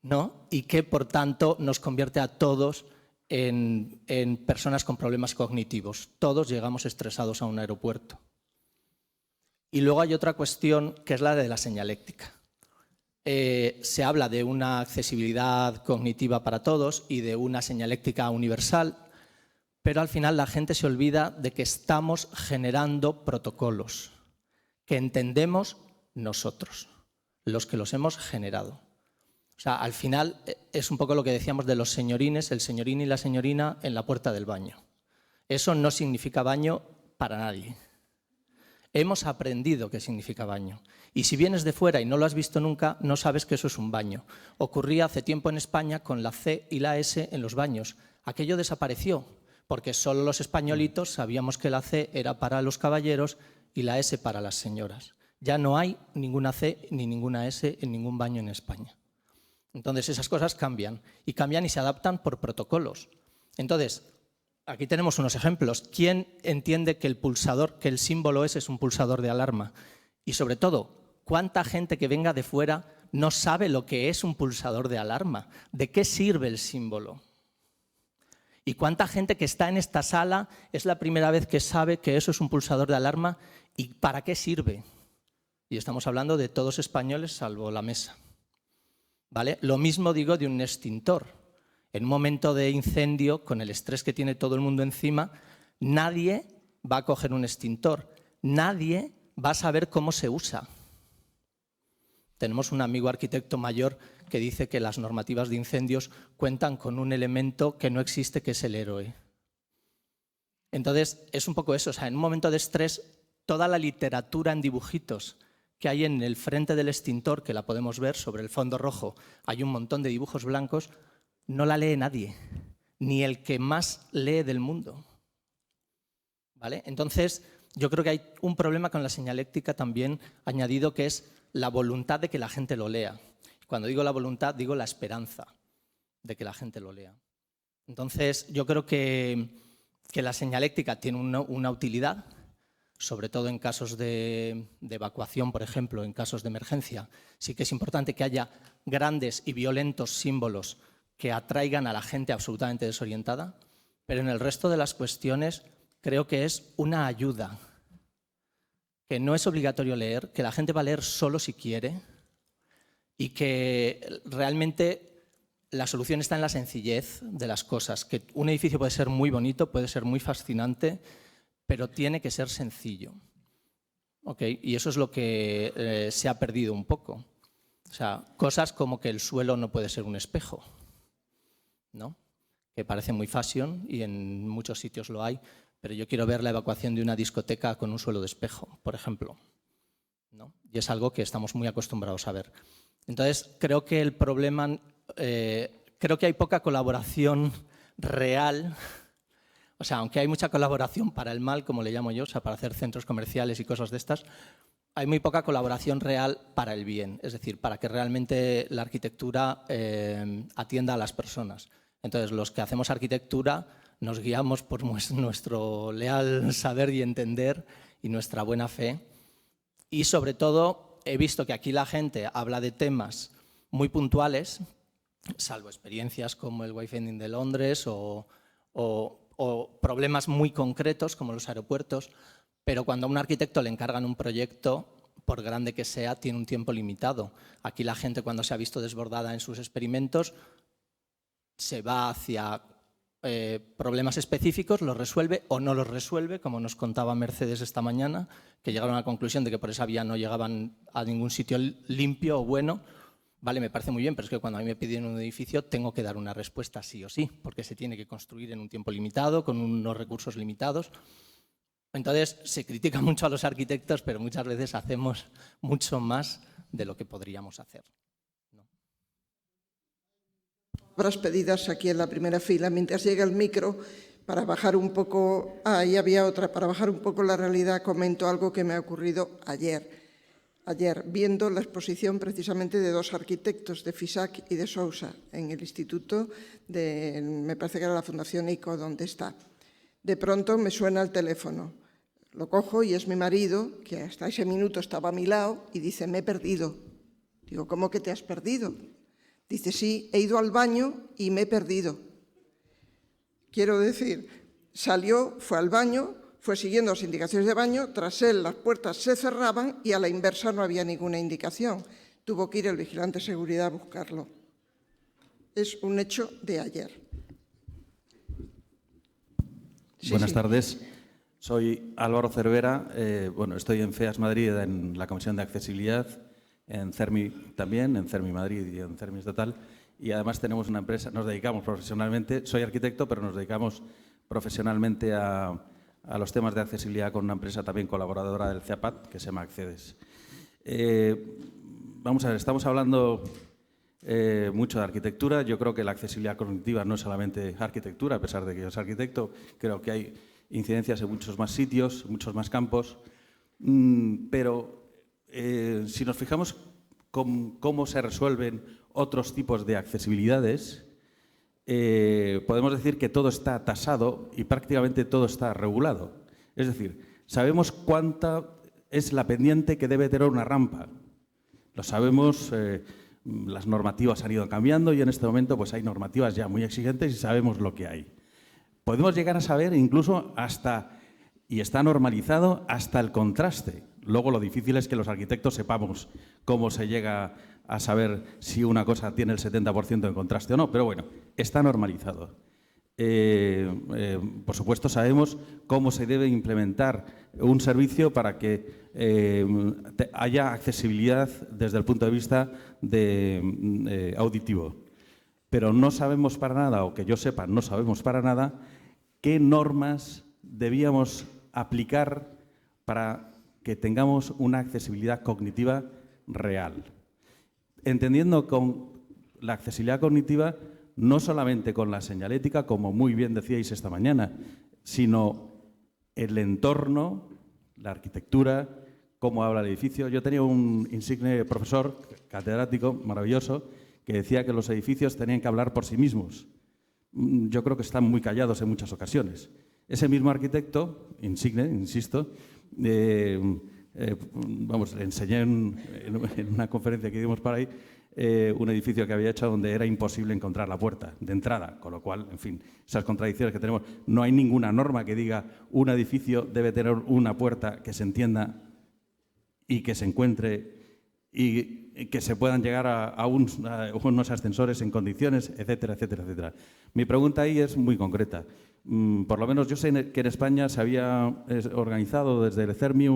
¿no? Y que por tanto nos convierte a todos en personas con problemas cognitivos. Todos llegamos estresados a un aeropuerto. Y luego hay otra cuestión que es la de la señaléctica. Se habla de una accesibilidad cognitiva para todos y de una señaléctica universal, pero al final la gente se olvida de que estamos generando protocolos que entendemos nosotros, los que los hemos generado. O sea, al final es un poco lo que decíamos de los señorines, el señorín y la señorina en la puerta del baño. Eso no significa baño para nadie. Hemos aprendido qué significa baño. Y si vienes de fuera y no lo has visto nunca, no sabes que eso es un baño. Ocurría hace tiempo en España con la C y la S en los baños. Aquello desapareció, porque solo los españolitos sabíamos que la C era para los caballeros y la S para las señoras. Ya no hay ninguna C ni ninguna S en ningún baño en España. Entonces esas cosas cambian y se adaptan por protocolos. Entonces, aquí tenemos unos ejemplos. ¿Quién entiende que el símbolo S es un pulsador de alarma? Y sobre todo, ¿cuánta gente que venga de fuera no sabe lo que es un pulsador de alarma? ¿De qué sirve el símbolo? ¿Y cuánta gente que está en esta sala es la primera vez que sabe que eso es un pulsador de alarma y para qué sirve? Y estamos hablando de todos españoles salvo la mesa. ¿Vale? Lo mismo digo de un extintor. En un momento de incendio, con el estrés que tiene todo el mundo encima, nadie va a coger un extintor, nadie va a saber cómo se usa. Tenemos un amigo arquitecto mayor que dice que las normativas de incendios cuentan con un elemento que no existe, que es el héroe. Entonces, es un poco eso. O sea, en un momento de estrés, toda la literatura en dibujitos que hay en el frente del extintor, que la podemos ver sobre el fondo rojo, hay un montón de dibujos blancos, no la lee nadie, ni el que más lee del mundo. ¿Vale? Entonces, yo creo que hay un problema con la señaléctica también añadido, que es la voluntad de que la gente lo lea. Cuando digo la voluntad, digo la esperanza de que la gente lo lea. Entonces, yo creo que la señaléctica tiene una utilidad, sobre todo en casos de evacuación, por ejemplo, en casos de emergencia. Sí que es importante que haya grandes y violentos símbolos que atraigan a la gente absolutamente desorientada, pero en el resto de las cuestiones creo que es una ayuda, que no es obligatorio leer, que la gente va a leer solo si quiere y que realmente la solución está en la sencillez de las cosas, que un edificio puede ser muy bonito, puede ser muy fascinante, pero tiene que ser sencillo. ¿Okay? Y eso es lo que se ha perdido un poco. O sea, cosas como que el suelo no puede ser un espejo, ¿no? Que parece muy fashion y en muchos sitios lo hay, pero yo quiero ver la evacuación de una discoteca con un suelo de espejo, por ejemplo, ¿no? Y es algo que estamos muy acostumbrados a ver. Entonces, creo que el problema, creo que hay poca colaboración real. O sea, aunque hay mucha colaboración para el mal, como le llamo yo, o sea, para hacer centros comerciales y cosas de estas, hay muy poca colaboración real para el bien, es decir, para que realmente la arquitectura atienda a las personas. Entonces, los que hacemos arquitectura nos guiamos por nuestro leal saber y entender y nuestra buena fe. Y sobre todo, he visto que aquí la gente habla de temas muy puntuales, salvo experiencias como el wayfinding de Londres o problemas muy concretos como los aeropuertos, pero cuando a un arquitecto le encargan un proyecto, por grande que sea, tiene un tiempo limitado. Aquí la gente, cuando se ha visto desbordada en sus experimentos, se va hacia problemas específicos, los resuelve o no los resuelve, como nos contaba Mercedes esta mañana, que llegaron a la conclusión de que por esa vía no llegaban a ningún sitio limpio o bueno. Vale, me parece muy bien, pero es que cuando a mí me piden un edificio tengo que dar una respuesta sí o sí, porque se tiene que construir en un tiempo limitado, con unos recursos limitados. Entonces, se critica mucho a los arquitectos, pero muchas veces hacemos mucho más de lo que podríamos hacer, ¿no? Palabras pedidas aquí en la primera fila, mientras llega el micro, para bajar un poco, ahí había otra, para bajar un poco la realidad, comento algo que me ha ocurrido ayer, viendo la exposición precisamente de dos arquitectos, de Fisac y de Sousa, en el instituto de, me parece que era la Fundación ICO, donde está. De pronto me suena el teléfono, lo cojo y es mi marido, que hasta ese minuto estaba a mi lado, y dice, me he perdido. Digo, ¿cómo que te has perdido? Dice, sí, he ido al baño y me he perdido. Quiero decir, salió, fue al baño, fue siguiendo las indicaciones de baño, tras él las puertas se cerraban y a la inversa no había ninguna indicación. Tuvo que ir el vigilante de seguridad a buscarlo. Es un hecho de ayer. Sí, Buenas sí. tardes. Soy Álvaro Cervera. Bueno, estoy en FEAS Madrid, en la Comisión de Accesibilidad, en CERMI también, en CERMI Madrid y en CERMI Estatal. Y además tenemos una empresa, nos dedicamos profesionalmente, soy arquitecto, pero nos dedicamos profesionalmente a los temas de accesibilidad con una empresa también colaboradora del Ceapat, que se llama Accedes. Vamos a ver, estamos hablando mucho de arquitectura. Yo creo que la accesibilidad cognitiva no es solamente arquitectura, a pesar de que yo soy arquitecto. Creo que hay incidencias en muchos más sitios, muchos más campos. Pero si nos fijamos cómo se resuelven otros tipos de accesibilidades, podemos decir que todo está tasado y prácticamente todo está regulado. Es decir, sabemos cuánta es la pendiente que debe tener una rampa. Lo sabemos, las normativas han ido cambiando y en este momento pues hay normativas ya muy exigentes y sabemos lo que hay. Podemos llegar a saber incluso hasta, y está normalizado, hasta el contraste. Luego lo difícil es que los arquitectos sepamos cómo se llega a saber si una cosa tiene el 70% de contraste o no, pero bueno, está normalizado. Por supuesto, sabemos cómo se debe implementar un servicio para que haya accesibilidad desde el punto de vista auditivo. Pero no sabemos para nada, o que yo sepa, no sabemos para nada, qué normas debíamos aplicar para que tengamos una accesibilidad cognitiva real. Entendiendo con la accesibilidad cognitiva no solamente con la señalética, como muy bien decíais esta mañana, sino el entorno, la arquitectura, cómo habla el edificio. Yo tenía un insigne profesor, catedrático, maravilloso, que decía que los edificios tenían que hablar por sí mismos. Yo creo que están muy callados en muchas ocasiones. Ese mismo arquitecto, insigne, insisto, le enseñé en una conferencia que dimos por ahí, un edificio que había hecho donde era imposible encontrar la puerta de entrada, con lo cual, en fin, esas contradicciones que tenemos. No hay ninguna norma que diga un edificio debe tener una puerta que se entienda y que se encuentre y que se puedan llegar a unos ascensores en condiciones, etcétera, etcétera, etcétera. Mi pregunta ahí es muy concreta. Por lo menos yo sé que en España se había organizado desde el CERMI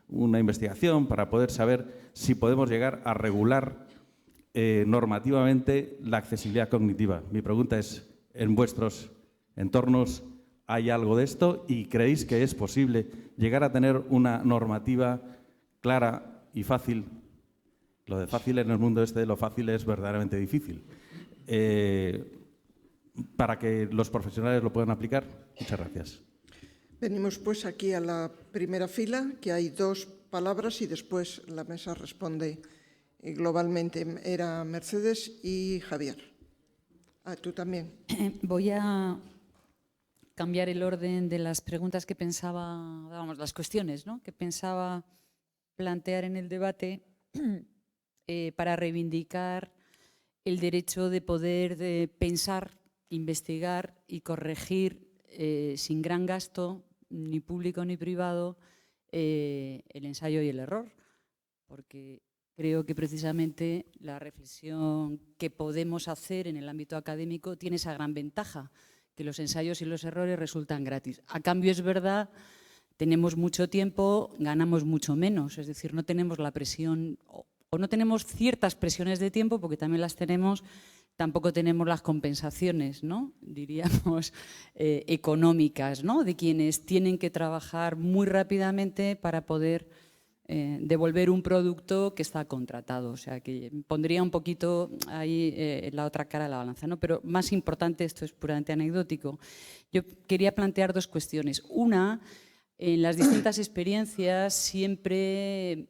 una investigación para poder saber si podemos llegar a regular normativamente la accesibilidad cognitiva. Mi pregunta es, ¿en vuestros entornos hay algo de esto y creéis que es posible llegar a tener una normativa clara y fácil? Lo de fácil en el mundo lo fácil es verdaderamente difícil. Para que los profesionales lo puedan aplicar. Muchas gracias. Venimos pues aquí a la primera fila, que hay 2 palabras y después la mesa responde globalmente. Era Mercedes y Javier. Tú también. Voy a cambiar el orden de las preguntas que pensaba, vamos, las cuestiones, ¿no?, que pensaba plantear en el debate para reivindicar el derecho de poder pensar, investigar y corregir sin gran gasto, ni público ni privado, el ensayo y el error, porque creo que precisamente la reflexión que podemos hacer en el ámbito académico tiene esa gran ventaja, que los ensayos y los errores resultan gratis. A cambio, es verdad, tenemos mucho tiempo, ganamos mucho menos, es decir, no tenemos la presión o no tenemos ciertas presiones de tiempo, porque también las tenemos. Tampoco tenemos las compensaciones, ¿no?, diríamos, económicas, ¿no?, de quienes tienen que trabajar muy rápidamente para poder devolver un producto que está contratado. O sea, que pondría un poquito ahí la otra cara de la balanza, ¿no? Pero más importante, esto es puramente anecdótico, yo quería plantear 2 cuestiones. Una, en las distintas experiencias siempre,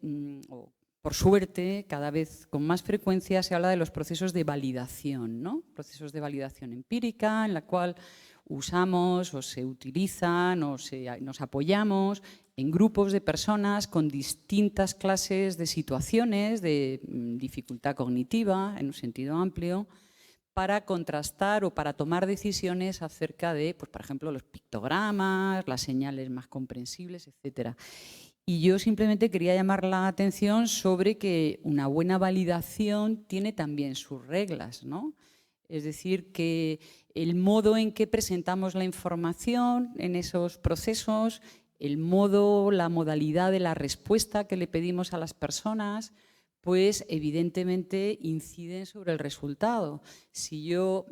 por suerte, cada vez con más frecuencia se habla de los procesos de validación, ¿no? Procesos de validación empírica, en la cual usamos o se utilizan o nos apoyamos en grupos de personas con distintas clases de situaciones de dificultad cognitiva, en un sentido amplio, para contrastar o para tomar decisiones acerca de, pues, por ejemplo, los pictogramas, las señales más comprensibles, etcétera. Y yo simplemente quería llamar la atención sobre que una buena validación tiene también sus reglas, ¿no? Es decir, que el modo en que presentamos la información en esos procesos, el modo, la modalidad de la respuesta que le pedimos a las personas, pues evidentemente inciden sobre el resultado. Si yo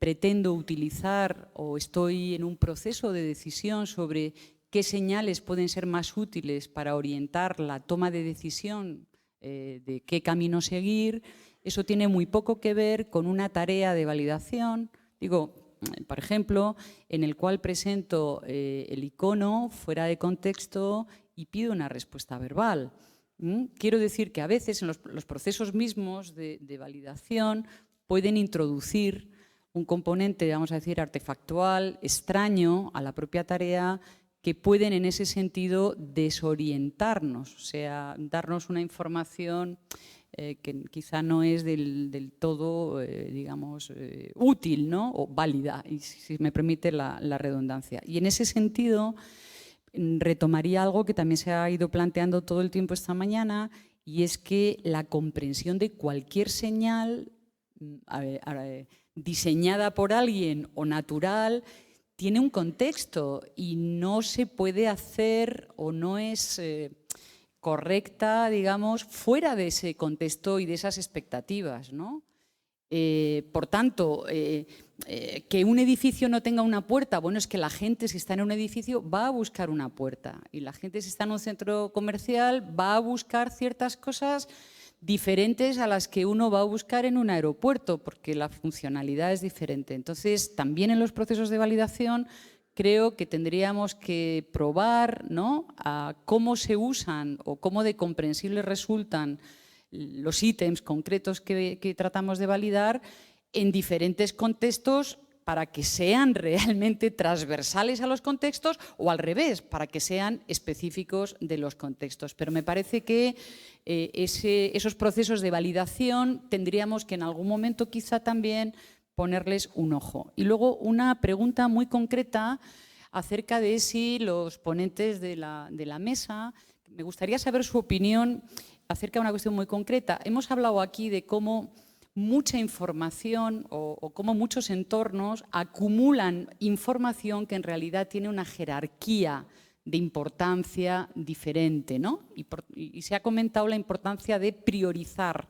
pretendo utilizar o estoy en un proceso de decisión sobre qué señales pueden ser más útiles para orientar la toma de decisión de qué camino seguir, eso tiene muy poco que ver con una tarea de validación, digo, por ejemplo, en el cual presento el icono fuera de contexto y pido una respuesta verbal. Quiero decir que a veces en los procesos mismos de validación pueden introducir un componente, vamos a decir, artefactual, extraño a la propia tarea, que pueden en ese sentido desorientarnos, o sea, darnos una información que quizá no es del todo, digamos, útil, ¿no? O válida, y si me permite la redundancia. Y en ese sentido retomaría algo que también se ha ido planteando todo el tiempo esta mañana, y es que la comprensión de cualquier señal diseñada por alguien o natural tiene un contexto y no se puede hacer o no es correcta, digamos, fuera de ese contexto y de esas expectativas, ¿no? Por tanto, que un edificio no tenga una puerta, bueno, es que la gente, si está en un edificio, va a buscar una puerta, y la gente, si está en un centro comercial, va a buscar ciertas cosas diferentes a las que uno va a buscar en un aeropuerto, porque la funcionalidad es diferente. Entonces, también en los procesos de validación creo que tendríamos que probar, ¿no?, a cómo se usan o cómo de comprensibles resultan los ítems concretos que tratamos de validar en diferentes contextos, para que sean realmente transversales a los contextos, o al revés, para que sean específicos de los contextos. Pero me parece que esos procesos de validación tendríamos que en algún momento quizá también ponerles un ojo. Y luego una pregunta muy concreta acerca de si los ponentes de la mesa, me gustaría saber su opinión acerca de una cuestión muy concreta. Hemos hablado aquí de cómo mucha información o cómo muchos entornos acumulan información que en realidad tiene una jerarquía de importancia diferente, ¿no? Y se ha comentado la importancia de priorizar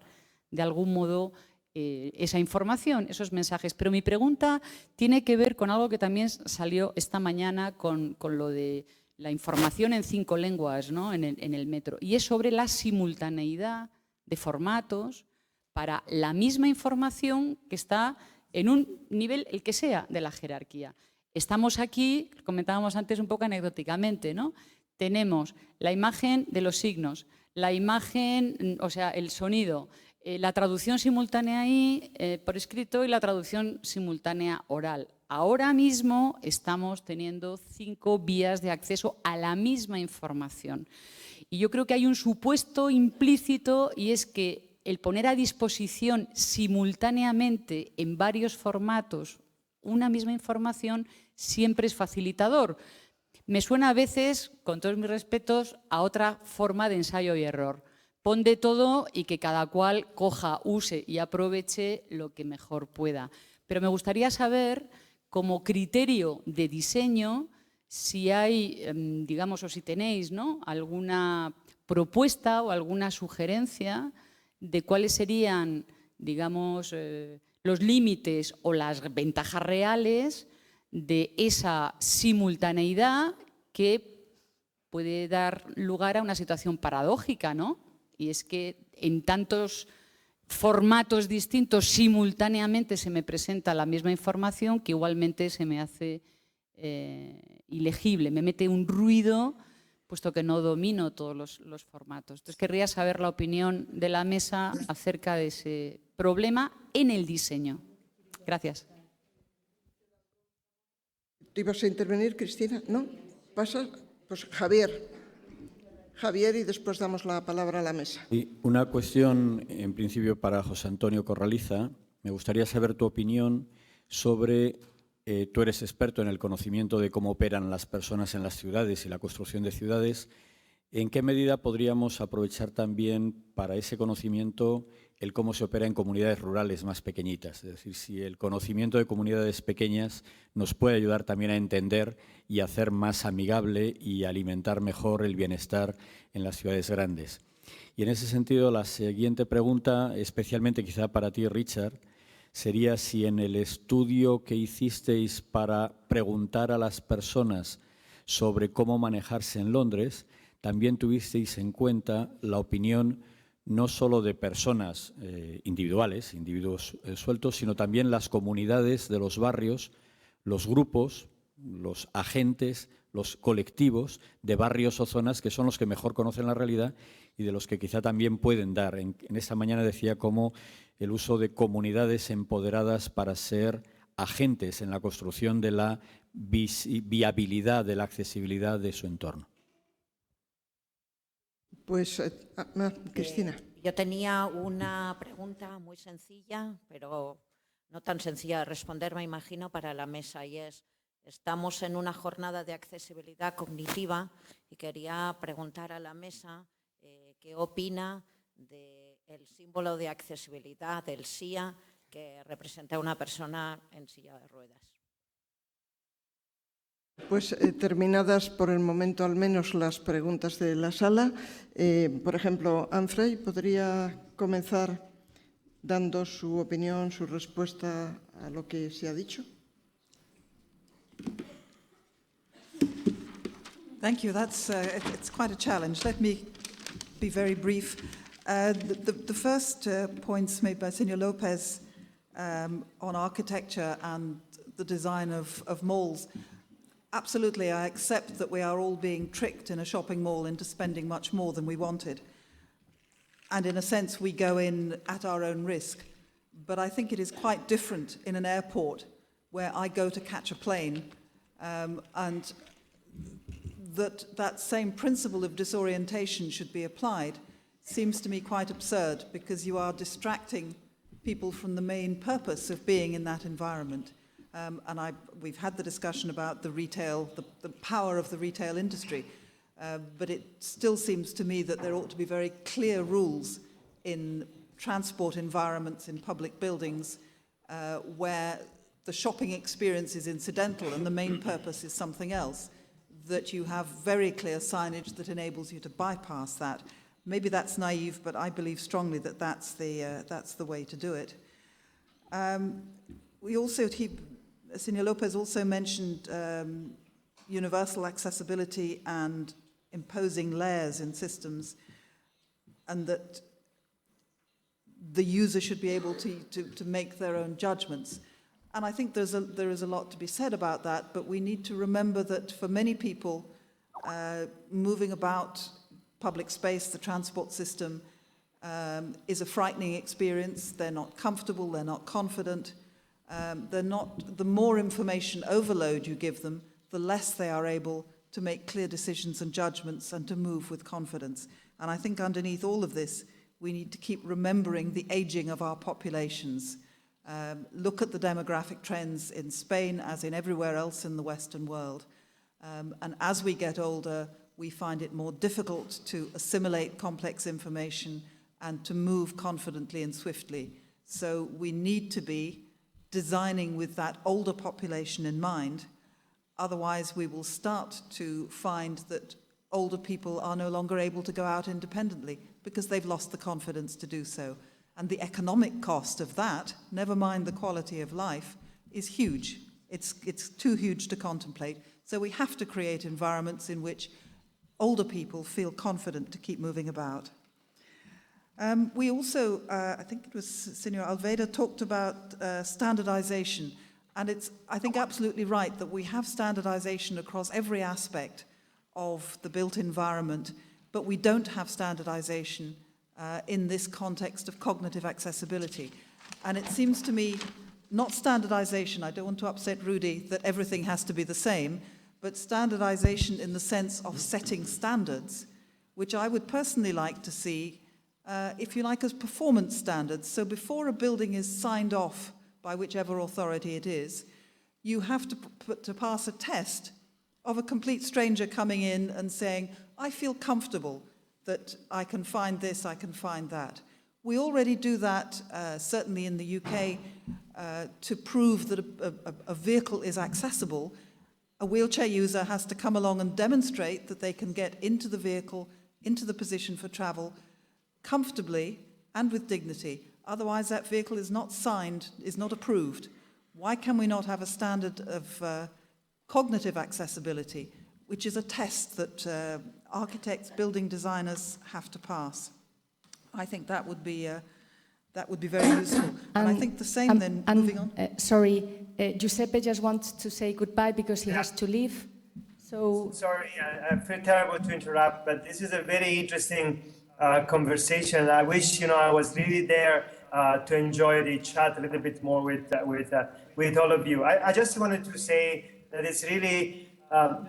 de algún modo esa información, esos mensajes. Pero mi pregunta tiene que ver con algo que también salió esta mañana con lo de la información en 5 lenguas, ¿no?, en el metro, y es sobre la simultaneidad de formatos para la misma información que está en un nivel, el que sea, de la jerarquía. Estamos aquí, comentábamos antes un poco anecdóticamente, ¿no? Tenemos la imagen de los signos, la imagen, o sea, el sonido, la traducción simultánea ahí por escrito y la traducción simultánea oral. Ahora mismo estamos teniendo 5 vías de acceso a la misma información. Y yo creo que hay un supuesto implícito, y es que el poner a disposición simultáneamente en varios formatos una misma información siempre es facilitador. Me suena a veces, con todos mis respetos, a otra forma de ensayo y error. Pon de todo y que cada cual coja, use y aproveche lo que mejor pueda. Pero me gustaría saber, como criterio de diseño, si hay, digamos, o si tenéis, ¿no?, alguna propuesta o alguna sugerencia de cuáles serían, digamos, los límites o las ventajas reales de esa simultaneidad que puede dar lugar a una situación paradójica, ¿no? Y es que en tantos formatos distintos simultáneamente se me presenta la misma información que igualmente se me hace ilegible, me mete un ruido, puesto que no domino todos los formatos. Entonces, querría saber la opinión de la mesa acerca de ese problema en el diseño. Gracias. ¿Tú ibas a intervenir, Cristina? ¿No? ¿Pasa? Pues Javier. Javier, y después damos la palabra a la mesa. Sí, una cuestión, en principio, para José Antonio Corraliza. Me gustaría saber tu opinión sobre... tú eres experto en el conocimiento de cómo operan las personas en las ciudades y la construcción de ciudades. ¿En qué medida podríamos aprovechar también para ese conocimiento el cómo se opera en comunidades rurales más pequeñitas? Es decir, si el conocimiento de comunidades pequeñas nos puede ayudar también a entender y hacer más amigable y alimentar mejor el bienestar en las ciudades grandes. Y en ese sentido, la siguiente pregunta, especialmente quizá para ti, Richard, sería si en el estudio que hicisteis para preguntar a las personas sobre cómo manejarse en Londres, también tuvisteis en cuenta la opinión no solo de personas individuales, individuos sueltos, sino también las comunidades de los barrios, los grupos, los agentes los colectivos de barrios o zonas que son los que mejor conocen la realidad y de los que quizá también pueden dar. En esta mañana decía cómo el uso de comunidades empoderadas para ser agentes en la construcción de la viabilidad, de la accesibilidad de su entorno. Pues, Cristina. Yo tenía una pregunta muy sencilla, pero no tan sencilla de responder, me imagino, para la mesa, y es, estamos en una jornada de accesibilidad cognitiva y quería preguntar a la mesa qué opina del símbolo de accesibilidad, del SIA, que representa a una persona en silla de ruedas. Pues terminadas por el momento al menos las preguntas de la sala, por ejemplo, Frye podría comenzar dando su opinión, su respuesta a lo que se ha dicho. Thank you. It's quite a challenge. Let me be very brief. The first points made by Señor López on architecture and the design of malls. Absolutely, I accept that we are all being tricked in a shopping mall into spending much more than we wanted. And in a sense, we go in at our own risk. But I think it is quite different in an airport where I go to catch a plane, and that same principle of disorientation should be applied seems to me quite absurd, because you are distracting people from the main purpose of being in that environment. We've had the discussion about the retail, the power of the retail industry, but it still seems to me that there ought to be very clear rules in transport environments, in public buildings, where the shopping experience is incidental and the main purpose is something else, that you have very clear signage that enables you to bypass that. Maybe that's naive, but I believe strongly that that's the way to do it. Señor López also mentioned universal accessibility and imposing layers in systems, and that the user should be able to make their own judgments. And I think there is a lot to be said about that, but we need to remember that for many people, moving about public space, the transport system, is a frightening experience. They're not comfortable, they're not confident. The more information overload you give them, the less they are able to make clear decisions and judgments and to move with confidence. And I think underneath all of this, we need to keep remembering the aging of our populations. Look at the demographic trends in Spain as in everywhere else in the Western world. And as we get older, we find it more difficult to assimilate complex information and to move confidently and swiftly. So we need to be designing with that older population in mind. Otherwise, we will start to find that older people are no longer able to go out independently because they've lost the confidence to do so. And the economic cost of that, never mind the quality of life, is huge. It's too huge to contemplate. So we have to create environments in which older people feel confident to keep moving about. We also, I think it was Señor Alveda, talked about standardization. And it's, I think, absolutely right that we have standardization across every aspect of the built environment, but we don't have standardization in this context of cognitive accessibility. And it seems to me, not standardization, I don't want to upset Ruedi, that everything has to be the same, but standardization in the sense of setting standards, which I would personally like to see, if you like, as performance standards. So before a building is signed off by whichever authority it is, you have to pass a test of a complete stranger coming in and saying, I feel comfortable that I can find this, I can find that. We already do that, certainly in the UK, to prove that a vehicle is accessible. A wheelchair user has to come along and demonstrate that they can get into the vehicle, into the position for travel, comfortably and with dignity. Otherwise, that vehicle is not signed, is not approved. Why can we not have a standard of cognitive accessibility, which is a test that architects, building designers have to pass? I think that would be very useful. And I think the same then, moving on. Sorry, Giuseppe just wants to say goodbye because he has to leave. So, sorry, I feel terrible to interrupt, but this is a very interesting conversation. I wish, I was really there to enjoy the chat a little bit more with all of you. I just wanted to say that it's really,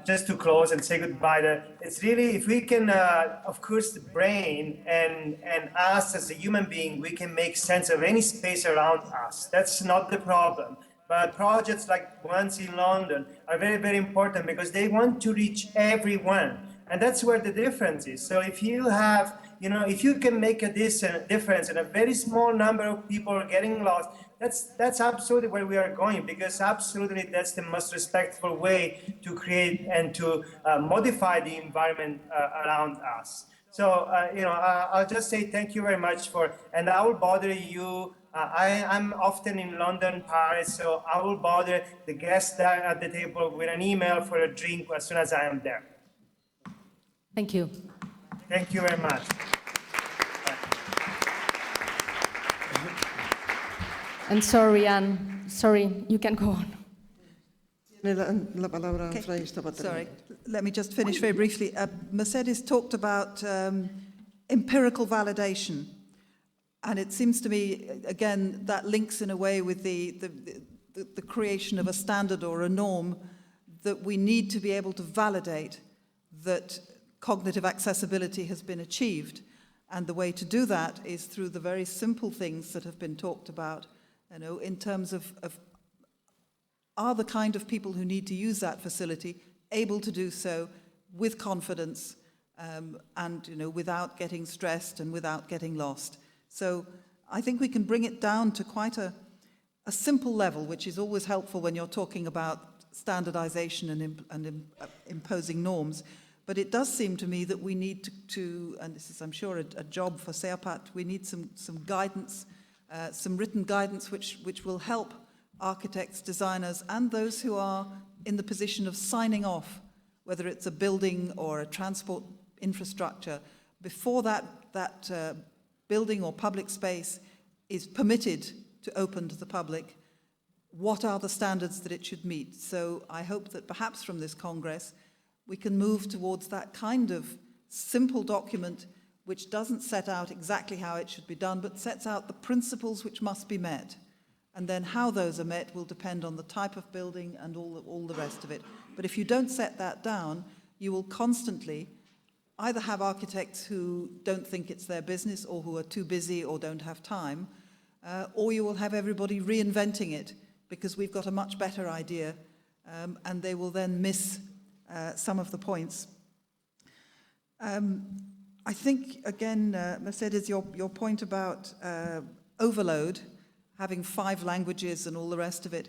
just to close and say goodbye, that it's really, if we can, of course, the brain and us as a human being, we can make sense of any space around us. That's not the problem. But projects like ones in London are very, very important because they want to reach everyone. And that's where the difference is. So if you have, if you can make a difference and a very small number of people are getting lost, that's absolutely where we are going, because absolutely that's the most respectful way to create and to modify the environment around us. So, I'll just say thank you very much and I will bother you. I'm often in London, Paris, so I will bother the guests there at the table with an email for a drink as soon as I am there. thank you. Thank you very much. And sorry, Anne, sorry, you can go on. Tiene la palabra Okay. Frye, está para Sorry, terminar. let me just finish very briefly. Mercedes talked about empirical validation. And it seems to me, again, that links in a way with the creation of a standard or a norm, that we need to be able to validate that cognitive accessibility has been achieved. And the way to do that is through the very simple things that have been talked about, in terms of are the kind of people who need to use that facility able to do so with confidence and without getting stressed and without getting lost. So I think we can bring it down to quite a simple level, which is always helpful when you're talking about standardization and imposing norms. But it does seem to me that we need to and this is, I'm sure, a job for Ceapat, we need some guidance, some written guidance which will help architects, designers, and those who are in the position of signing off, whether it's a building or a transport infrastructure, before that building or public space is permitted to open to the public, what are the standards that it should meet? So I hope that perhaps from this Congress, we can move towards that kind of simple document which doesn't set out exactly how it should be done, but sets out the principles which must be met. And then how those are met will depend on the type of building and all the rest of it. But if you don't set that down, you will constantly either have architects who don't think it's their business or who are too busy or don't have time, or you will have everybody reinventing it because we've got a much better idea, and they will then miss some of the points. I think, again, Mercedes, your point about overload, having 5 languages and all the rest of it,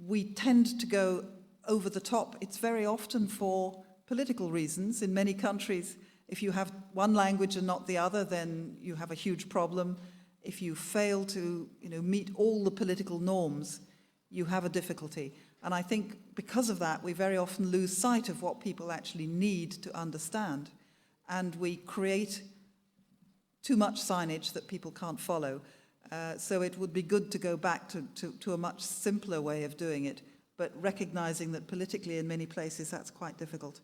we tend to go over the top. It's very often for political reasons. In many countries, if you have one language and not the other, then you have a huge problem. If you fail to meet all the political norms, you have a difficulty. And I think because of that, we very often lose sight of what people actually need to understand. And we create too much signage that people can't follow. So it would be good to go back to a much simpler way of doing it, but recognizing that politically in many places that's quite difficult.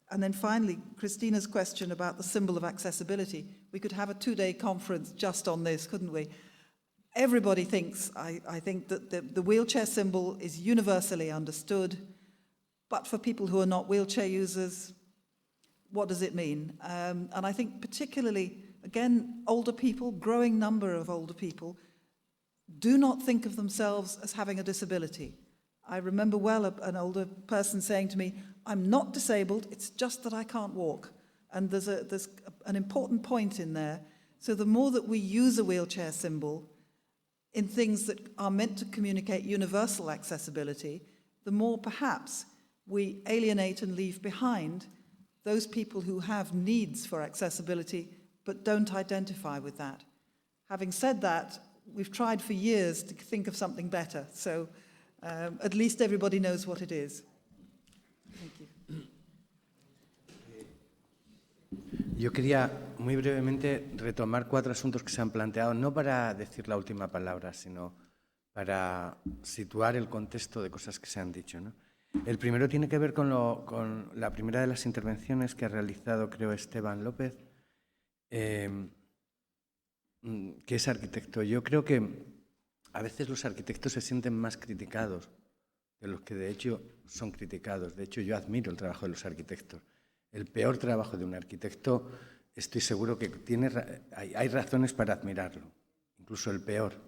And then finally, Christina's question about the symbol of accessibility. We could have a 2-day conference just on this, couldn't we? Everybody thinks, I think, that the wheelchair symbol is universally understood, but for people who are not wheelchair users, what does it mean? And I think particularly, again, older people, growing number of older people, do not think of themselves as having a disability. I remember well an older person saying to me, I'm not disabled, it's just that I can't walk. And there's an important point in there. So the more that we use a wheelchair symbol in things that are meant to communicate universal accessibility, the more perhaps we alienate and leave behind those people who have needs for accessibility but don't identify with that. Having said that, we've tried for years to think of something better, so at least everybody knows what it is. Thank you. Yo quería muy brevemente retomar 4 asuntos que se han planteado, no para decir la última palabra, sino para situar el contexto de cosas que se han dicho, ¿no? El primero tiene que ver con la primera de las intervenciones que ha realizado, creo, Esteban López, que es arquitecto. Yo creo que a veces los arquitectos se sienten más criticados de los que de hecho son criticados. De hecho, yo admiro el trabajo de los arquitectos. El peor trabajo de un arquitecto, estoy seguro que hay razones para admirarlo, incluso el peor.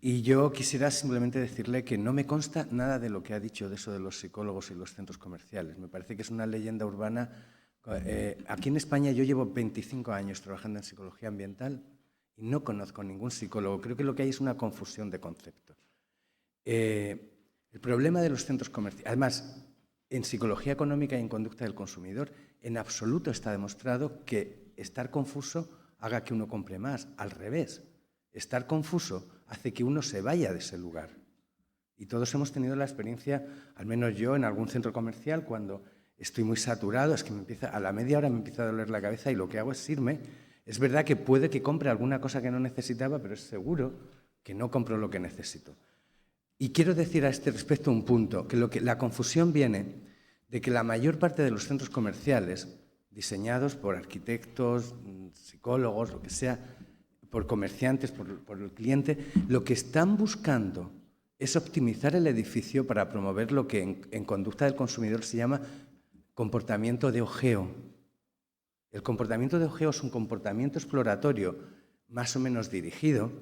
Y yo quisiera simplemente decirle que no me consta nada de lo que ha dicho de eso de los psicólogos y los centros comerciales. Me parece que es una leyenda urbana. Aquí en España yo llevo 25 años trabajando en psicología ambiental y no conozco ningún psicólogo. Creo que lo que hay es una confusión de conceptos. El problema de los centros comerciales, además, en psicología económica y en conducta del consumidor, en absoluto está demostrado que estar confuso haga que uno compre más. Al revés, estar confuso hace que uno se vaya de ese lugar. Y todos hemos tenido la experiencia, al menos yo, en algún centro comercial, cuando estoy muy saturado, es que a la media hora me empieza a doler la cabeza y lo que hago es irme. Es verdad que puede que compre alguna cosa que no necesitaba, pero es seguro que no compro lo que necesito. Y quiero decir a este respecto un punto, que la confusión viene de que la mayor parte de los centros comerciales, diseñados por arquitectos, psicólogos, lo que sea, por comerciantes, por el cliente, lo que están buscando es optimizar el edificio para promover lo que en conducta del consumidor se llama comportamiento de ojeo. El comportamiento de ojeo es un comportamiento exploratorio más o menos dirigido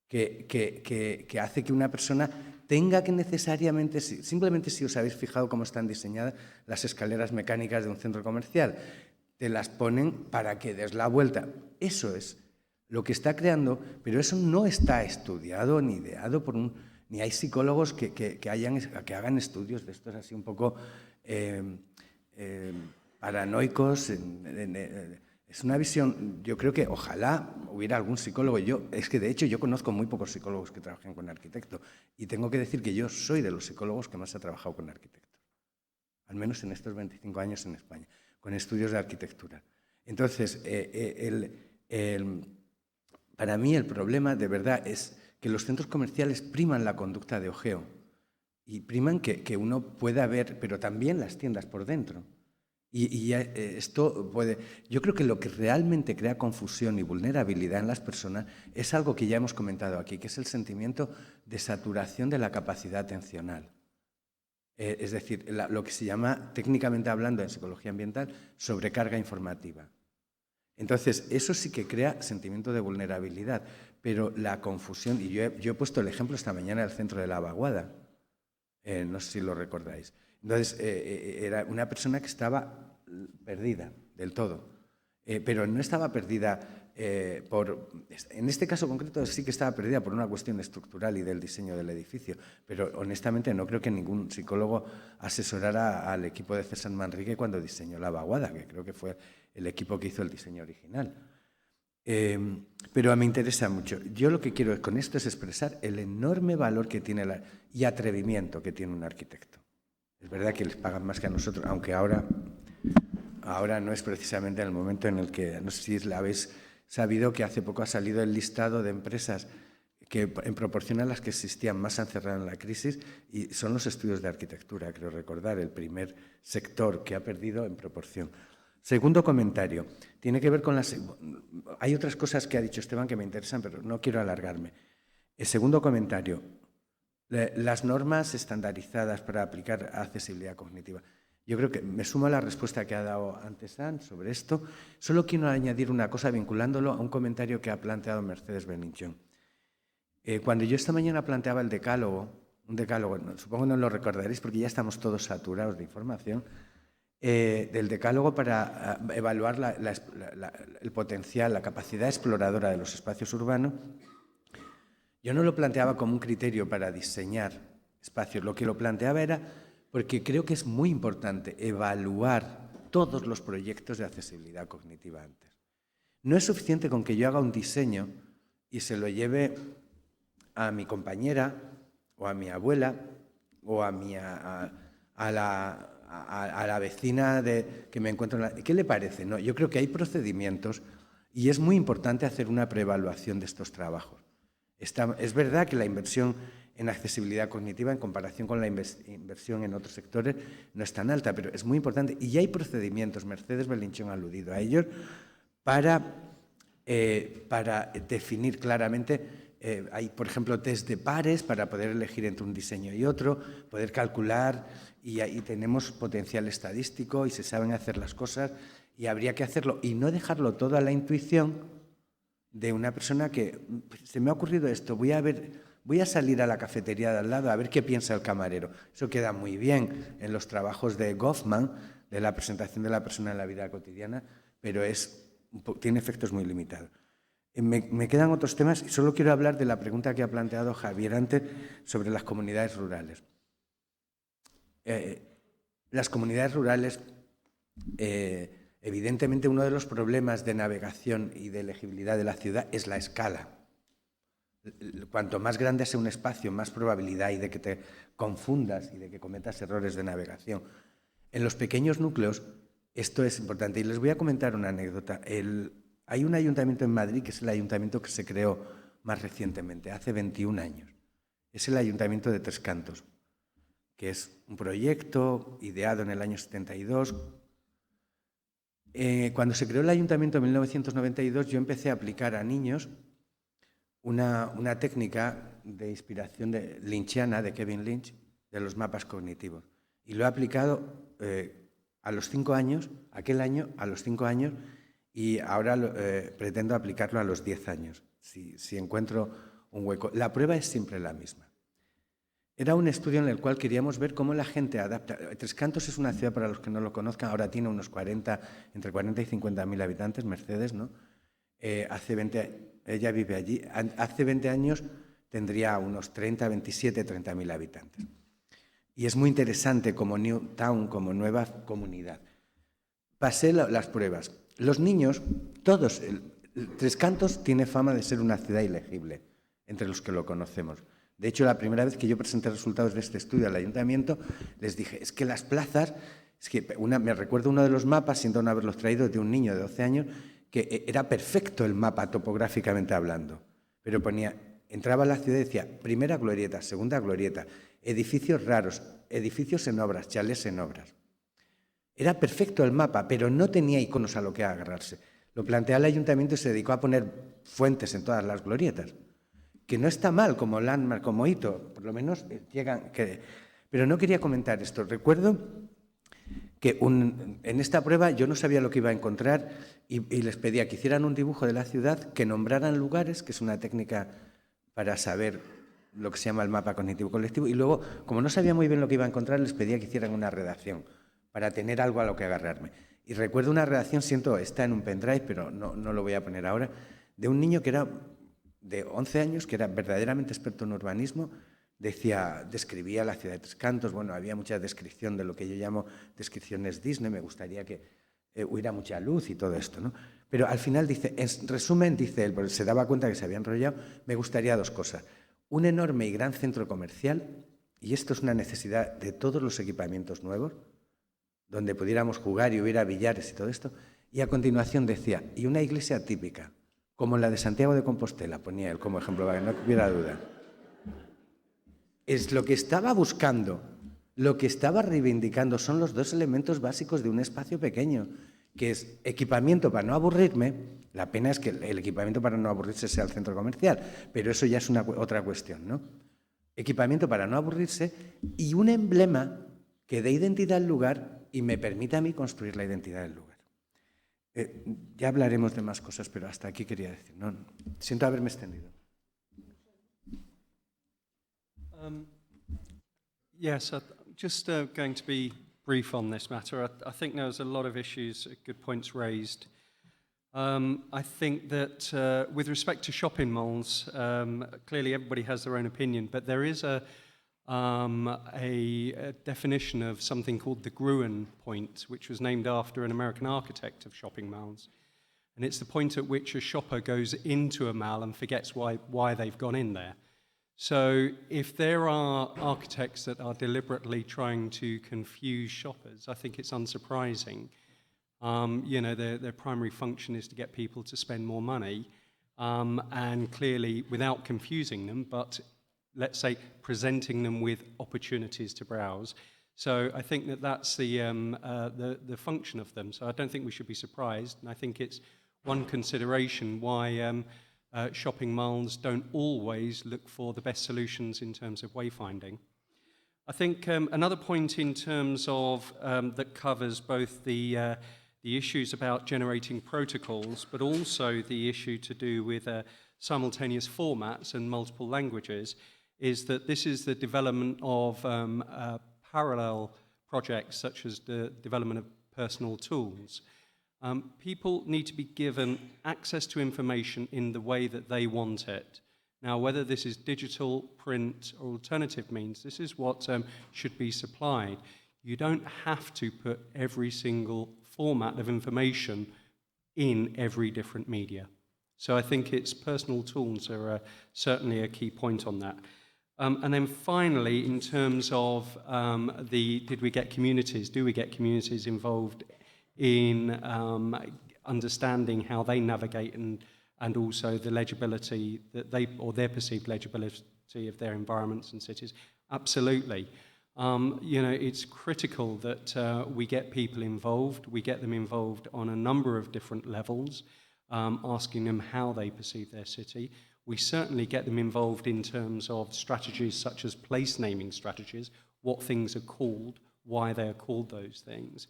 que hace que una persona tenga que necesariamente, simplemente si os habéis fijado cómo están diseñadas las escaleras mecánicas de un centro comercial, te las ponen para que des la vuelta. Eso es lo que está creando, pero eso no está estudiado ni ideado por ni hay psicólogos que hagan estudios de estos así un poco paranoicos. Es una visión, yo creo que ojalá hubiera algún psicólogo. Es que de hecho yo conozco muy pocos psicólogos que trabajen con arquitectos y tengo que decir que yo soy de los psicólogos que más ha trabajado con arquitectos, al menos en estos 25 años en España, con estudios de arquitectura. Entonces, para mí el problema de verdad es que los centros comerciales priman la conducta de ojeo y priman que uno pueda ver, pero también las tiendas por dentro. Esto puede. Yo creo que lo que realmente crea confusión y vulnerabilidad en las personas es algo que ya hemos comentado aquí, que es el sentimiento de saturación de la capacidad atencional. Es decir, lo que se llama, técnicamente hablando en psicología ambiental, sobrecarga informativa. Entonces, eso sí que crea sentimiento de vulnerabilidad, pero la confusión, y yo he puesto el ejemplo esta mañana del centro de la Vaguada, no sé si lo recordáis. Entonces, era una persona que estaba perdida del todo, pero no estaba perdida en este caso concreto sí que estaba perdida por una cuestión estructural y del diseño del edificio, pero honestamente no creo que ningún psicólogo asesorara al equipo de César Manrique cuando diseñó la Vaguada, que creo que fue el equipo que hizo el diseño original. Pero me interesa mucho. Yo lo que quiero con esto es expresar el enorme valor que tiene y atrevimiento que tiene un arquitecto. Es verdad que les pagan más que a nosotros, aunque ahora no es precisamente el momento en el que, no sé si habéis sabido que hace poco ha salido el listado de empresas que en proporción a las que existían más han cerrado en la crisis, y son los estudios de arquitectura, creo recordar, el primer sector que ha perdido en proporción. Segundo comentario, tiene que ver con las... Hay otras cosas que ha dicho Esteban que me interesan, pero no quiero alargarme. El segundo comentario, las normas estandarizadas para aplicar accesibilidad cognitiva. Yo creo que me sumo a la respuesta que ha dado antes Ann sobre esto. Solo quiero añadir una cosa vinculándolo a un comentario que ha planteado Mercedes Beninchón. Cuando yo esta mañana planteaba el decálogo, supongo que no lo recordaréis porque ya estamos todos saturados de información, del decálogo para evaluar el potencial, la capacidad exploradora de los espacios urbanos, yo no lo planteaba como un criterio para diseñar espacios. Lo que lo planteaba era porque creo que es muy importante evaluar todos los proyectos de accesibilidad cognitiva antes. No es suficiente con que yo haga un diseño y se lo lleve a mi compañera o a mi abuela o a la vecina que me encuentro en la... ¿Qué le parece? No, yo creo que hay procedimientos y es muy importante hacer una preevaluación de estos trabajos. Es verdad que la inversión en accesibilidad cognitiva en comparación con la inversión en otros sectores no es tan alta, pero es muy importante. Y ya hay procedimientos, Mercedes Belinchón ha aludido a ellos, para definir claramente. Hay, por ejemplo, test de pares para poder elegir entre un diseño y otro, poder calcular, y ahí tenemos potencial estadístico y se saben hacer las cosas, y habría que hacerlo y no dejarlo todo a la intuición de una persona que se me ha ocurrido esto, voy a salir a la cafetería de al lado a ver qué piensa el camarero. Eso queda muy bien en los trabajos de Goffman, de la presentación de la persona en la vida cotidiana, pero tiene efectos muy limitados. Me quedan otros temas y solo quiero hablar de la pregunta que ha planteado Javier antes sobre las comunidades rurales. Las comunidades rurales, evidentemente uno de los problemas de navegación y de legibilidad de la ciudad es la escala. Cuanto más grande sea un espacio, más probabilidad hay de que te confundas y de que cometas errores de navegación. En los pequeños núcleos esto es importante y les voy a comentar una anécdota. Hay un ayuntamiento en Madrid que es el ayuntamiento que se creó más recientemente, hace 21 años. Es el ayuntamiento de Tres Cantos, que es un proyecto ideado en el año 72. Cuando se creó el ayuntamiento en 1992, yo empecé a aplicar a niños una técnica de inspiración lynchiana, de Kevin Lynch, de los mapas cognitivos. Y lo he aplicado a los 5 años, aquel año, a los 5 años, y ahora pretendo aplicarlo a los 10 años, si encuentro un hueco. La prueba es siempre la misma. Era un estudio en el cual queríamos ver cómo la gente adapta. Tres Cantos es una ciudad, para los que no lo conozcan, ahora tiene unos entre 40 y 50.000 habitantes, Mercedes, ¿no? Ella vive allí. Hace 20 años tendría unos 30.000 habitantes. Y es muy interesante como New Town, como nueva comunidad. Pasé las pruebas. Los niños, todos, Tres Cantos tiene fama de ser una ciudad ilegible, entre los que lo conocemos. De hecho, la primera vez que yo presenté resultados de este estudio al ayuntamiento, les dije, es que las plazas, me recuerdo uno de los mapas, siento no haberlos traído, de un niño de 12 años, que era perfecto el mapa topográficamente hablando, pero entraba a la ciudad y decía, primera glorieta, segunda glorieta, edificios raros, edificios en obras, chalés en obras. Era perfecto el mapa, pero no tenía iconos a lo que agarrarse. Lo planteó al ayuntamiento y se dedicó a poner fuentes en todas las glorietas, que no está mal como landmark, como hito, por lo menos llegan... Pero no quería comentar esto. Recuerdo que en esta prueba yo no sabía lo que iba a encontrar y les pedía que hicieran un dibujo de la ciudad, que nombraran lugares, que es una técnica para saber lo que se llama el mapa cognitivo colectivo, y luego, como no sabía muy bien lo que iba a encontrar, les pedía que hicieran una redacción para tener algo a lo que agarrarme. Y recuerdo una redacción, está en un pendrive, pero no lo voy a poner ahora, de un niño que era de 11 años, que era verdaderamente experto en urbanismo, describía la ciudad de Tres Cantos, bueno, había mucha descripción de lo que yo llamo descripciones Disney, me gustaría que hubiera mucha luz y todo esto, ¿no? Pero al final dice, en resumen, dice él, porque se daba cuenta que se había enrollado, me gustaría 2 cosas. Un enorme y gran centro comercial, y esto es una necesidad de todos los equipamientos nuevos, donde pudiéramos jugar y hubiera billares y todo esto, y a continuación decía, y una iglesia típica, como la de Santiago de Compostela, ponía él como ejemplo, para que no hubiera duda. Es lo que estaba buscando, lo que estaba reivindicando son los 2 elementos básicos de un espacio pequeño, que es equipamiento para no aburrirme. La pena es que el equipamiento para no aburrirse sea el centro comercial, pero eso ya es otra cuestión, ¿no? Equipamiento para no aburrirse y un emblema que dé identidad al lugar y me permita a mí construir la identidad del lugar. Ya hablaremos de más cosas, pero hasta aquí quería decir. No, siento haberme extendido. Yes, just going to be brief on this matter. I think there was a lot of issues, good points raised. I think that with respect to shopping malls, clearly everybody has their own opinion, but there is a definition of something called the Gruen point, which was named after an American architect of shopping malls. And it's the point at which a shopper goes into a mall and forgets why they've gone in there. So if there are architects that are deliberately trying to confuse shoppers, I think it's unsurprising. Their primary function is to get people to spend more money, and clearly without confusing them, but let's say, presenting them with opportunities to browse. So I think that that's the function of them. So I don't think we should be surprised, and I think it's one consideration why shopping malls don't always look for the best solutions in terms of wayfinding. I think another point in terms of that covers both the issues about generating protocols, but also the issue to do with simultaneous formats and multiple languages, is that this is the development of parallel projects such as the development of personal tools. People need to be given access to information in the way that they want it. Now, whether this is digital, print, or alternative means, this is what should be supplied. You don't have to put every single format of information in every different media. So I think it's personal tools are certainly a key point on that. And then finally, in terms of did we get communities, do we get communities involved in understanding how they navigate and also the legibility that they, or their perceived legibility of their environments and cities? Absolutely. You know, it's critical that we get people involved. We get them involved on a number of different levels, asking them how they perceive their city. We certainly get them involved in terms of strategies such as place naming strategies, what things are called, why they are called those things.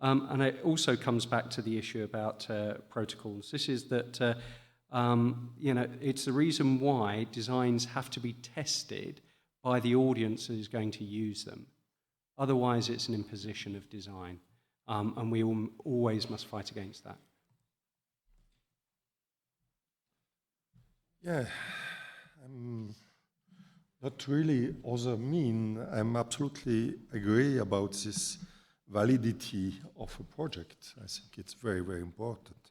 And it also comes back to the issue about protocols. This is that, you know, it's the reason why designs have to be tested by the audience that is going to use them. Otherwise, it's an imposition of design, and we always must fight against that. Yeah, I'm not really other mean. I'm absolutely agree about this validity of a project. I think it's very, very important.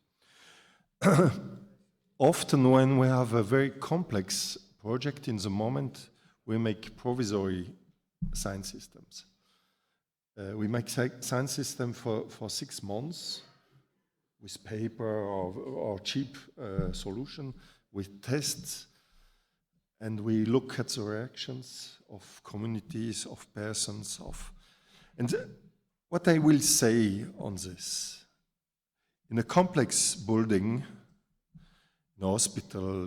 Often when we have a very complex project in the moment, we make provisory sign systems. We make sign system for 6 months with paper or cheap solution, with tests, and we look at the reactions of communities, of persons, and what I will say on this, in a complex building, in a hospital,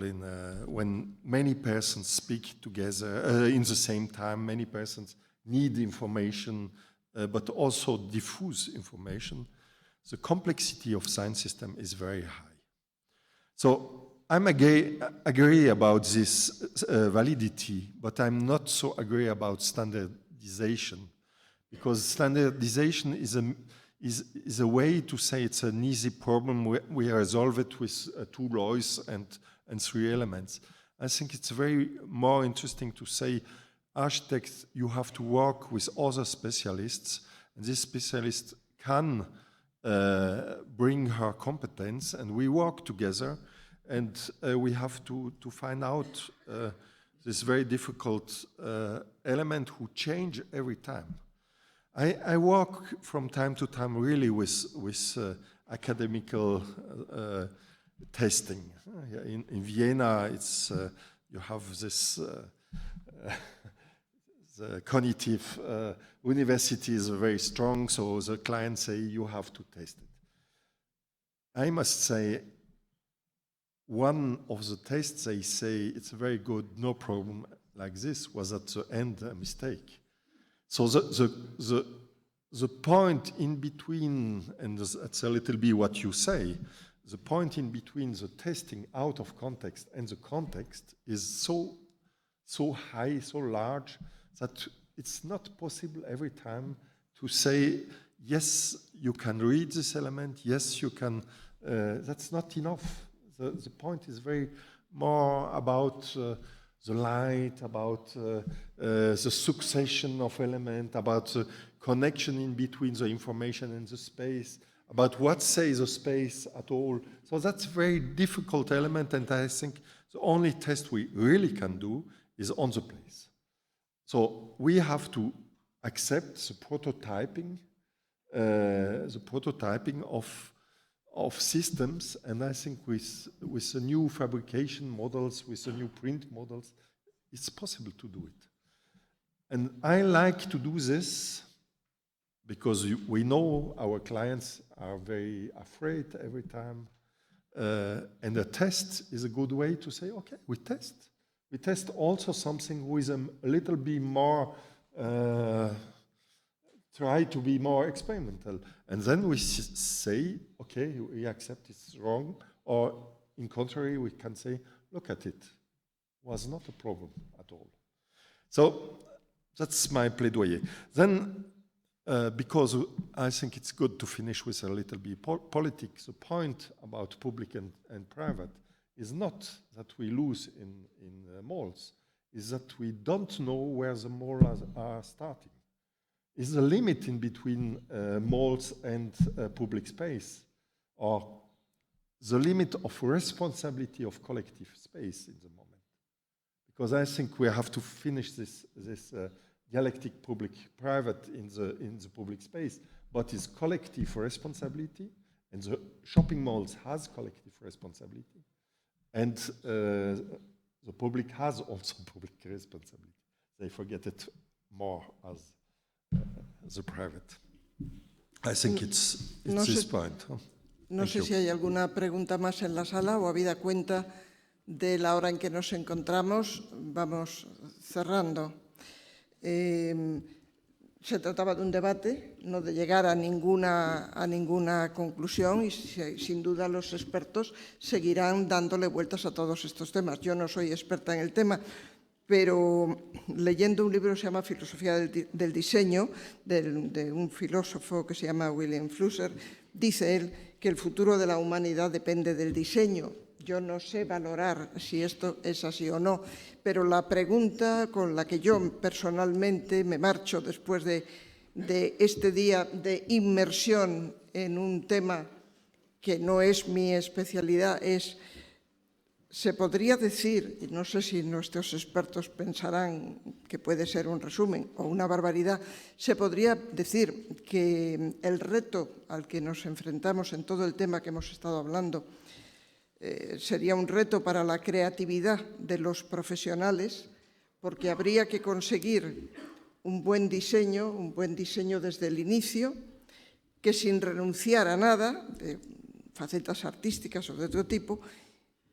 when many persons speak together in the same time, many persons need information, but also diffuse information, the complexity of sign system is very high. So I'm agree about this validity, but I'm not so agree about standardization, because standardization is a way to say it's an easy problem. We resolve it with 2 laws and 3 elements. I think it's very more interesting to say, architects, you have to work with other specialists, and this specialist can bring her competence, and we work together, and we have to find out this very difficult element who change every time. I work from time to time really with academical testing. In Vienna, it's you have this the cognitive university is very strong, so the clients say you have to test it. I must say, one of the tests they say it's very good, no problem like this, was at the end a mistake. So the point in between, and that's a little bit what you say, the point in between the testing out of context and the context is so high, so large, that it's not possible every time to say, yes, you can read this element, yes, you can, that's not enough. The point is very more about the light, about the succession of elements, about the connection in between the information and the space, about what says the space at all. So that's a very difficult element, and I think the only test we really can do is on the place. So we have to accept the prototyping of systems, and I think with the new fabrication models, with the new print models, It's possible to do it. And I like to do this because we know our clients are very afraid every time. And a test is a good way to say, okay, we test. We test also something who is a little bit more, try to be more experimental. And then we say, okay, we accept it's wrong. Or in contrary, we can say, look at it. Was not a problem at all. So that's my plaidoyer. Then, because I think it's good to finish with a little bit politics, the point about public and private is not that we lose in malls, is that we don't know where the malls are starting. Is the limit in between malls and public space, or the limit of responsibility of collective space in the moment? Because I think we have to finish this dialectic public-private in the public space, but it's collective responsibility, and the shopping malls has collective responsibility, and the public has also public responsibility. They forget it more as the private. I think it's this point. Huh? No sé si hay alguna pregunta más en la sala o habida cuenta de la hora en que nos encontramos, vamos cerrando. Se trataba de un debate, no de llegar a ninguna conclusión, y sin duda los expertos seguirán dándole vueltas a todos estos temas. Yo no soy experta en el tema, pero leyendo un libro que se llama Filosofía del Diseño, de un filósofo que se llama William Flusser, dice él que el futuro de la humanidad depende del diseño. Yo no sé valorar si esto es así o no, pero la pregunta con la que yo personalmente me marcho después de este día de inmersión en un tema que no es mi especialidad es, se podría decir, y no sé si nuestros expertos pensarán que puede ser un resumen o una barbaridad, se podría decir que el reto al que nos enfrentamos en todo el tema que hemos estado hablando sería un reto para la creatividad de los profesionales, porque habría que conseguir un buen diseño desde el inicio, que sin renunciar a nada, de facetas artísticas o de otro tipo,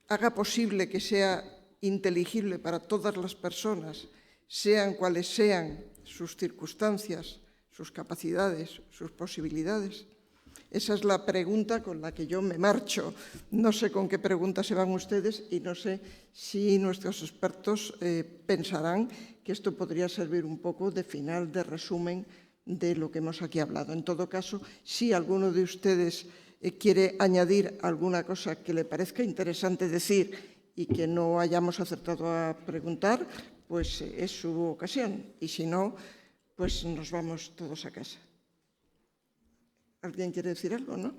haga posible que sea inteligible para todas las personas, sean cuales sean sus circunstancias, sus capacidades, sus posibilidades. Esa es la pregunta con la que yo me marcho. No sé con qué pregunta se van ustedes y no sé si nuestros expertos pensarán que esto podría servir un poco de final, de resumen de lo que hemos aquí hablado. En todo caso, si alguno de ustedes quiere añadir alguna cosa que le parezca interesante decir y que no hayamos acertado a preguntar, pues es su ocasión. Y si no, pues nos vamos todos a casa. ¿Alguien quiere decir algo, no?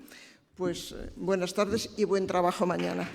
Pues buenas tardes y buen trabajo mañana.